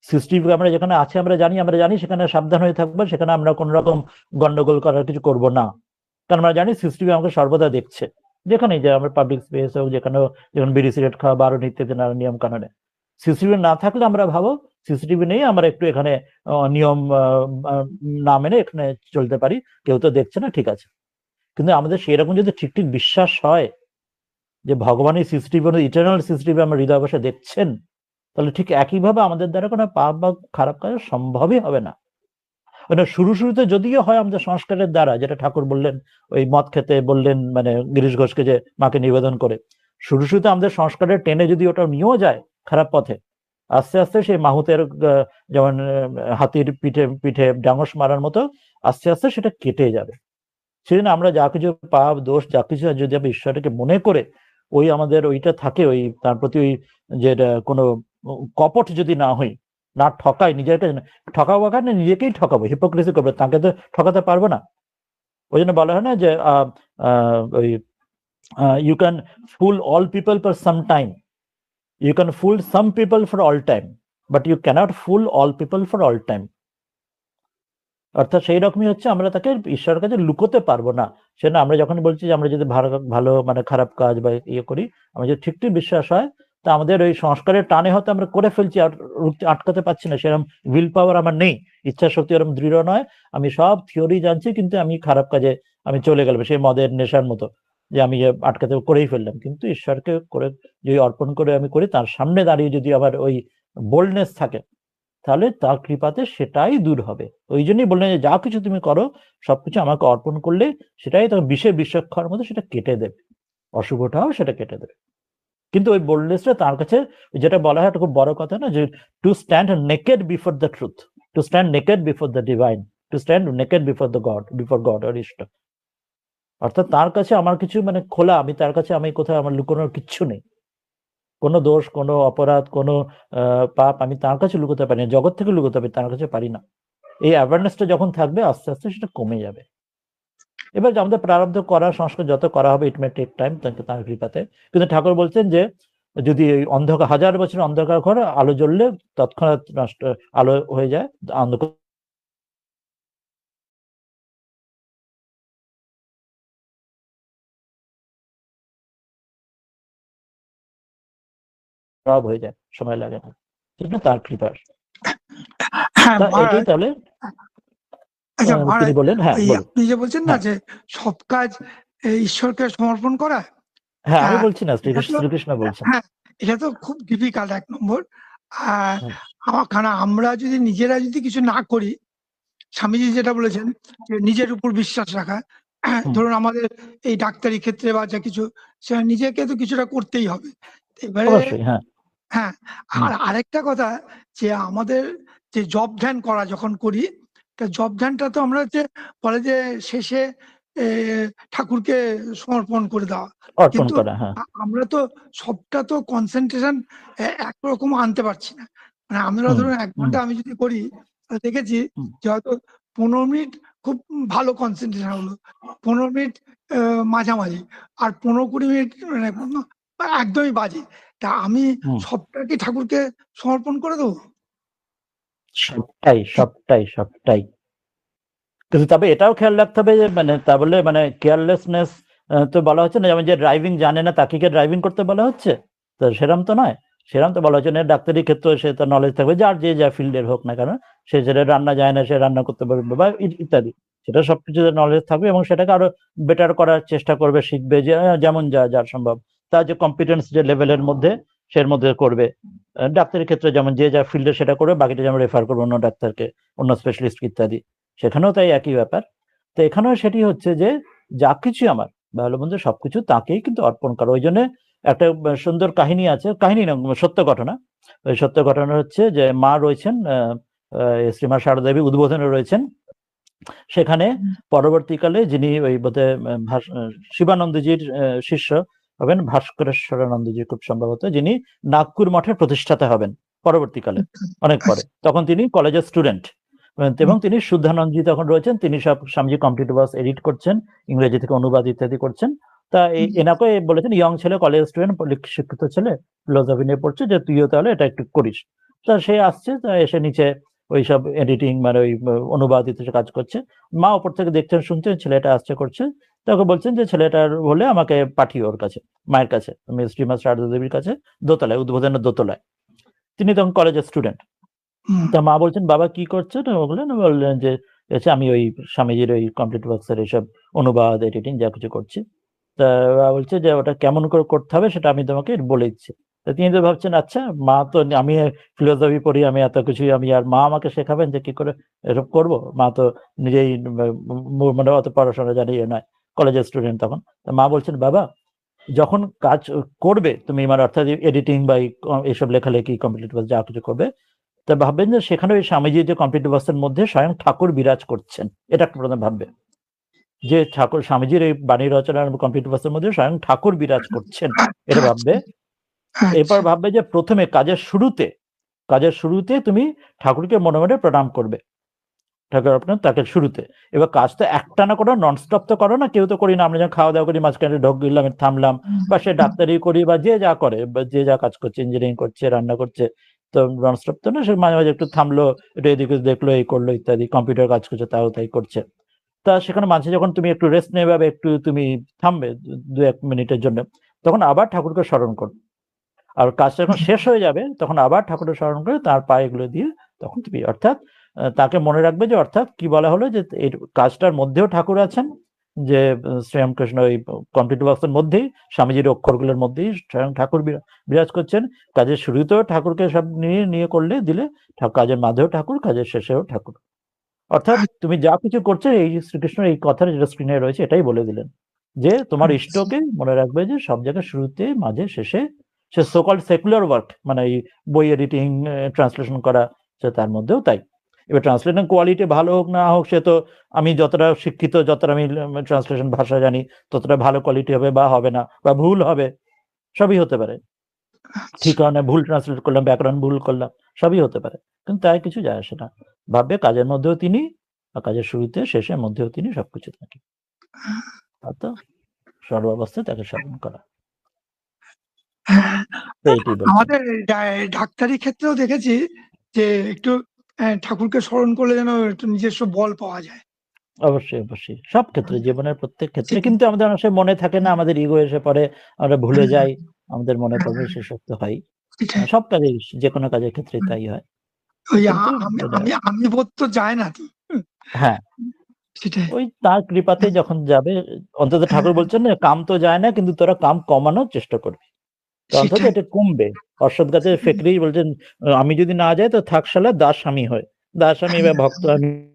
সিসিটিভি ক্যামেরা যেখানে আছে আমরা জানি সেখানে সাবধান হয়ে থাকবো, সেখানে আমরা কোন রকম গন্ডগোল করার কিছু করব না, কারণ আমরা জানি সিসিটিভি আমাকে সর্বদা দেখছে, যেখানেই যে আমরা পাবলিক স্পেস হোক, যেখানে বিড়ি সিগারেট খাওয়া বা আরো নিত্য নিয়ম কানুনে। সিসিটিভি না থাকলে আমরা ভাবো সিসিটিভি নেই, আমরা একটু এখানে নিয়ম না মেনে এখানে চলতে পারি, কেউ তো দেখছে না, ঠিক আছে। কিন্তু আমাদের সেরকম যদি ঠিক বিশ্বাস হয় যে ভগবানের সিসিটিভি, ইটারনাল সিসিটিভি আমার হৃদয় বসে দেখছেন, তাহলে ঠিক একইভাবে আমাদের দ্বারা কোনো পাপ বা খারাপ কাজ সম্ভবই হবে না। মানে শুরুতে যদিও হয় আমাদের সংস্কারের দ্বারা, যেটা ঠাকুর বললেন ওই মদ খেতে বললেন, মানে গিরিশ ঘোষকে যে মাকে নিবেদন করে, শুরুতে আমাদের সংস্কারের টেনে যদি ওটা নিয়েও যায় খারাপ পথে, আস্তে আস্তে সেই মাহুতের যেমন হাতির পিঠে ডাঙস মারার মতো আস্তে আস্তে সেটা কেটে যাবে। সেজন্য আমরা যা কিছু পাপ দোষ যা কিছু যদি আমরা ঈশ্বরকে মনে করে ওই আমাদের ওইটা থাকে, ওই তার প্রতি ওই যে কোনো কপট যদি না হই, না ঠকাই, নিজেকে ঠকাবো, না নিজেকেই ঠকাবো, হিপোক্রেসি করবো, তাকে তো ঠকাতে পারবো না। ওই জন্য বলা হয় না যে ওই you can fool all people for some time, you can fool some people for all time, but you can't fool all people for all time. অর্থাৎ সেই রকমই হচ্ছে, আমরা তাকে ঈশ্বরের কাছে লুকোতে পারবো না। সেজন্য আমরা যখন বলছি যে আমরা যদি ভালো মানে খারাপ কাজ বা ইয়ে করি, আমার যদি ঠিক বিশ্বাস হয়, তা আমাদের ওই সংস্কারের টানে হয়তো আমরা করে ফেলছি, আর আটকাতে পারছি না, সেরকম উইল পাওয়ার আমার নেই, ইচ্ছা শক্তি ওরকম দৃঢ় নয়, আমি সব থিওরি জানছি কিন্তু আমি খারাপ কাজে আমি চলে গেলাম, সেই মদের নেশার মতো, যে আমি আটকাতে করেই ফেললাম। কিন্তু ঈশ্বরকে করে যদি অর্পণ করে আমি করি, তার সামনে দাঁড়িয়ে যদি আবার ওই বোল্ডনেস থাকে, তাহলে তার কৃপাতে সেটাই দূর হবে। ওই জন্যই বললেন যে যা কিছু তুমি করো সবকিছু আমাকে অর্পণ করলে সেটাই তোমার বিষক্ষার মধ্যে সেটা কেটে দেবে, অশুভটাও সেটা কেটে দেবে। কিন্তু ওই বোল্ডনেসটা তার কাছে, যেটা বলা হয় একটা খুব বড় কথা না, যে to stand naked before the truth, to stand naked before the divine, to stand naked before the God, before God আর ইষ্ট। অর্থাৎ তার কাছে আমার কিছু মানে খোলা, আমি তার কাছে আমি কোথাও আমার লুকোনোর কিচ্ছু নেই। কোনো দোষ, কোনো অপরাধ, কোনো পাপ আমি তার কাছে লুকোতে পারি না, জগৎ থেকে লুকোতে পারি, তার কাছে পারি না। এই অ্যাওয়ারনেসটা যখন থাকবে আস্তে আস্তে সেটা কমে যাবে। এবার আমাদের প্রারব্ধ করা সংস্কার যত করা হবে, ইট মে টেক টাইম, তার কৃপাতে। কিন্তু ঠাকুর বলছেন যে যদি অন্ধকার, 1000 বছর অন্ধকার ঘর আলো জ্বললে তৎক্ষণাৎ নষ্ট আলো হয়ে যায়, অন্ধকার হয়ে যায়, সময় লাগে না, ঠিক না? তার কৃপা। হ্যাঁ তা মহারাজ, এটাই তাহলে আচ্ছা তিনি মহারাজ, বললেন। হ্যাঁ, ওই বলুন। আপনি যে বলছেন না হ্যাঁ, যে সব কাজ ঈশ্বরকে সমর্পণ করা, হ্যাঁ, আমি আহ, বলছি না, এটা তো শ্রীকৃষ্ণ বলছেন। হ্যাঁ, এটা তো খুব ডিফিকাল্ট 1 নম্বর। আর হুম, কারণ আমরা যদি নিজেরা যদি কিছু না করি, স্বামীজি যেটা বলেছেন যে নিজের উপর বিশ্বাস রাখা, হুম, ধরুন আমাদের এই ডাক্তারি ক্ষেত্রে বা যা কিছু, সেটা নিজেকে তো কিছুটা করতেই হবে। এবারে অবশ্যই। হ্যাঁ, হ্যাঁ, হুম, আর আরেকটা কথা, যে আমাদের যে জব ধ্যান করা যখন করি, তা জব ধ্যানটা তো আমরা যে বলে যে শেষে ঠাকুরকে সমর্পণ করে দেওয়া, অর্পণ কিন্তু করা। হ্যাঁ, আমরা তো সবটা তো কনসেন্ট্রেশন একরকম আনতে পারছি না। মানে আমরা হুম, ধরুন 1 হুম, ঘন্টা আমি যদি করি, তাহলে দেখেছি হুম, যে হয়তো 15 মিনিট খুব ভালো কনসেন্ট্রেশন হলো, 15 মিনিট মাঝামাঝি, আর 15-20 মিনিট মানে একদমই বাজে। তা আমি হুম। সবটা কি ঠাকুরকে সমর্পণ করে দেবো? সবটাই, সবটাই, সবটাই। কিন্তু তবে এটাও খেয়াল রাখতে হবে যে মানে তা বলে মানে কেয়ারলেসনেস তো বলা হচ্ছে না, যেমন যে ড্রাইভিং জানে না তাকে কি ড্রাইভিং করতে বলা হচ্ছে? তো সেরম তো নয়। সেরম তো বলা হচ্ছে না, ডাক্তারি ক্ষেত্রে সে তার নলেজ থাকবে, যার যে যা ফিল্ডের হোক না কেন, সে যেটা রান্না যায় না সে রান্না করতে পারবে বা ইত্যাদি। সেটা সবকিছু নলেজ থাকবে এবং সেটাকে আরো বেটার করার চেষ্টা করবে, শিখবে, যে যেমন যার সম্ভব তার যে কম্পিটেন্স যে লেভেলের মধ্যে সের মধ্যে করবে। ডাক্তারি ক্ষেত্রে যেমন যে যা ফিল্ডে সেটা করবে, বাকিটা যেমন রেফার করবে অন্য ডাক্তারকে, অন্য স্পেশালিস্ট ইত্যাদি। সেখানেও তাই একই ব্যাপার। তো এখানেও সেটি হচ্ছে যে যা কিছু আমার ভালো মন্দ সবকিছু তাকেই কিন্তু অর্পণ করা। ওই জন্য একটা সুন্দর কাহিনী আছে, কাহিনী না, সত্য ঘটনা। ওই সত্য ঘটনা হচ্ছে যে মা রয়েছেন, শ্রীমা সারদা দেবী উদ্বোধনে রয়েছেন। সেখানে পরবর্তীকালে যিনি ওই বোধহয় শিবানন্দজির শিষ্য হবেন, ভাস্করেশ্বরানন্দজি খুব সম্ভবত, যিনি নাগপুর মঠের প্রতিষ্ঠাতা হবেন পরবর্তীকালে, অনেক পরে। তখন তিনি কলেজের স্টুডেন্ট এবং তিনি শুদ্ধানন্দজি তখন রয়েছেন, তিনি সব স্বামীজি কমপ্লিট ওয়ার্কস এডিট করছেন, ইংরেজি থেকে অনুবাদ ইত্যাদি করছেন। তা এনাকে বলেছেন, ইয়ং ছেলে, কলেজ স্টুডেন্ট, শিক্ষিত ছেলে, ফিলোসফি নিয়ে পড়ছে, যে তুইও তাহলে এটা একটু করিস। তা সে আসছে, তা এসে নিচে ওইসব এডিটিং মানে ওই অনুবাদ ইত্যাদি কাজ করছে। মা ওপর থেকে দেখছেন, শুনছেন, ছেলেটা আসছে করছে। তাকে বলছেন যে ছেলেটার হলে আমাকে পাঠিয়ে ওর কাছে, মায়ের কাছে, শ্রীমা সারদা দেবীর কাছে, দোতলায়, উদ্বোধনের দোতলায়। তিনি তখন কলেজের স্টুডেন্ট। তা মা বলছেন, বাবা কি করছেন? বললেন যে আমি ওই স্বামীজির ওই কমপ্লিট ওয়ার্কস এর এইসব অনুবাদ এডিটিং যা কিছু করছি। তা বাবা বলছে যে ওটা কেমন করে করতে হবে সেটা আমি তোমাকে বলে দিচ্ছি। তা তিনি তো ভাবছেন, আচ্ছা মা তো, আমি ফিলোসফি পড়ি, আমি এত কিছু, আমি আর মা আমাকে শেখাবেন যে কি করে এসব করব? মা তো নিজেই মানে অত পড়াশোনা জানি নয়, কলেজের স্টুডেন্ট তখন। তা মা বলছেন, বাবা যখন কাজ করবে তুমি, মানে অর্থাৎ এডিটিং বা এইসব লেখালেখি কমপ্লিট যা কিছু করবে, তা ভাববেন যে সেখানে ওই স্বামীজির যে কমপ্লিট ওয়ার্কসের মধ্যে স্বয়ং ঠাকুর বিরাজ করছেন। এটা একটা প্রথমে ভাববে, যে ঠাকুর স্বামীজির এই বাণী রচনার কমপ্লিট ওয়ার্কসের মধ্যে স্বয়ং ঠাকুর বিরাজ করছেন, এটা ভাববে। এরপর ভাববে যে প্রথমে কাজের শুরুতে তুমি ঠাকুরকে মনে মনে প্রণাম করবে, ঠাকুর আপনার তাকে শুরুতে। এবার কাজ তো একটানা করো, ননস্টপ তো করো না, কেউ তো করি না, আমরা যখন খাওয়া দাওয়া করি মাঝখানে ঢোক গেলাম, থামলাম, বা সে ডাক্তারি করি বা যে যা করে, বা যে যা কাজ করছে, ইঞ্জিনিয়ারিং করছে, রান্না করছে, তো ননস্টপ তো না, সে মাঝে মাঝে একটু থামলো, একটু এদিকে দেখলো, এই করলো ইত্যাদি, কম্পিউটার কাজ করছে তাও তাই করছে। তা সেখানে মাঝে যখন তুমি একটু রেস্ট নেবে বা একটু তুমি থামবে 2-1 মিনিটের জন্য, তখন আবার ঠাকুরকে স্মরণ করো। আর কাজটা যখন শেষ হয়ে যাবে তখন আবার ঠাকুরের স্মরণ করে তার পায়ে এগুলো দিয়ে তখন তুমি, অর্থাৎ তাকে মনে রাখবে যে, অর্থাৎ কি বলা হলো, যে এই কাজটার মধ্যেও ঠাকুর আছেন, যে শ্রীরামকৃষ্ণ ওই কমপ্লিট ওয়ার্কসের মধ্যেই, স্বামীজির অক্ষরগুলোর মধ্যেই স্বয়ং ঠাকুর বিরাজ করছেন। কাজের শুরুতেও ঠাকুরকে সব নিয়ে করলে দিলে, কাজের মাঝেও ঠাকুর, কাজের শেষেও ঠাকুর। অর্থাৎ তুমি যা কিছু করছো, এই শ্রীকৃষ্ণ এই কথাটা যেটা স্ক্রিনে রয়েছে এটাই বলে দিলেন, যে তোমার ইষ্টকে মনে রাখবে যে সব জায়গায় শুরুতে, মাঝে, শেষে। সে সোকল্ড সেকুলার ওয়ার্ক, মানে এই বই এডিটিং, ট্রান্সলেশন করা, সে তার মধ্যেও তাই। এবার ট্রান্সলেশন কোয়ালিটি ভালো হোক না হোক, সে তো আমি যতটা শিক্ষিত, যতটা আমি ট্রান্সলেশন ভাষা জানি, ততটা ভালো কোয়ালিটি হবে বা হবে না, বা ভুল হবে, সবই হতে পারে। ঠিক হয় না, ভুল ট্রান্সলেট করলাম, ব্যাকরণ ভুল করলাম, সবই হতে পারে, কিন্তু তাই কিছু যায় আসে না। ভাববে কাজের মধ্যেও তিনি, আর কাজের শুরুতে শেষের মধ্যেও তিনি, সবকিছু থাকি। তো সর্বাবস্থায় তাকে স্মরণ করা, তো এইটাই বলছেন। আমাদের ডাক্তারি ক্ষেত্রেও দেখেছি যে একটু ঠাকুরকে স্মরণ করলে যেন একটু নিজস্ব বল পাওয়া যায়। অবশ্যই অবশ্যই, সব ক্ষেত্রে, জীবনের প্রত্যেক ক্ষেত্রে, সেটাই। কিন্তু আমাদের অনেক সময় মনে থাকে না, আমাদের ইগো এসে পড়ে, আমরা ভুলে যাই, আমাদের মনে পড়বে, সে সত্য হয়। সেটাই। সব কাজে, যে কোনো কাজের ক্ষেত্রে তাই হয়, ওই কিন্তু আমি এটা- আমি আমি বোধ তো যায় না তো। হ্যাঁ, সেটাই। ওই তার কৃপাতে যখন যাবে, অন্তত ঠাকুর বলছেন না, কাম তো যায় না, কিন্তু তোরা কাম কমানোর চেষ্টা করবি, তো অন্তত সেটাই। এটা কমবে। অশ্বত্থ গাছের ফেকরি বলছেন, আমি যদি না যাই তো থাক শালা দাস আমি হয়, দাস আমি বা ভক্ত আমি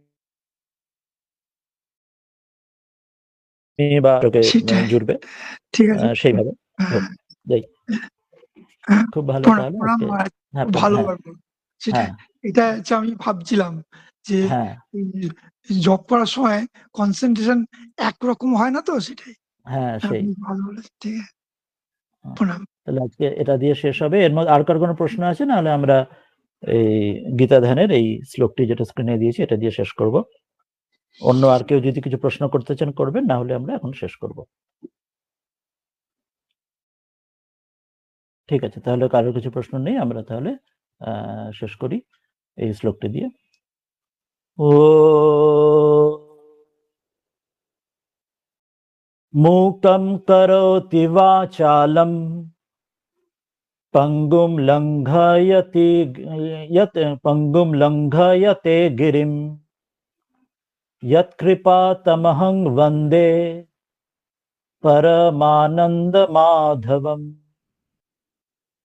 বা তোকে সেটাই। জুড়বে, ঠিক আছে। সেইভাবে হোক। হ্যাঁ, যাই, হ্যাঁ, খুব ভালো প্রণাম তাহলে প্রণাম আজকে। মহারাজ, হ্যাঁ খুব ভালো হ্যাঁ লাগলো। সেটাই, হ্যাঁ এটা হচ্ছে আমি ভাবছিলাম যে হ্যাঁ জব করার সময় কনসেন্ট্রেশন একরকম হয় না তো, সেটাই। হ্যাঁ, সেই। আপনি ভালো বলেছেন, ঠিক আছে, হ্যাঁ, প্রণাম। তাহলে আজকে এটা দিয়ে শেষ হবে। এর মধ্যে আর কার কোনো প্রশ্ন আছে? নাহলে আমরা এই গীতা ধ্যানের এই শ্লোকটি যেটা স্ক্রিনে দিয়েছি এটা দিয়ে শেষ করব। অন্য আর কেউ যদি কিছু প্রশ্ন করতে চান করবেন, না হলে আমরা এখন শেষ করব। ঠিক আছে, তাহলে কারোর কিছু প্রশ্ন নেই, আমরা তাহলে শেষ করি এই শ্লোকটি দিয়ে। ও মূকং করোতি বাচালম পঙ্গুম লঙ্ঘয়তে গিরিম यत्कृपातमहं वन्दे परमानन्दमाधवम्।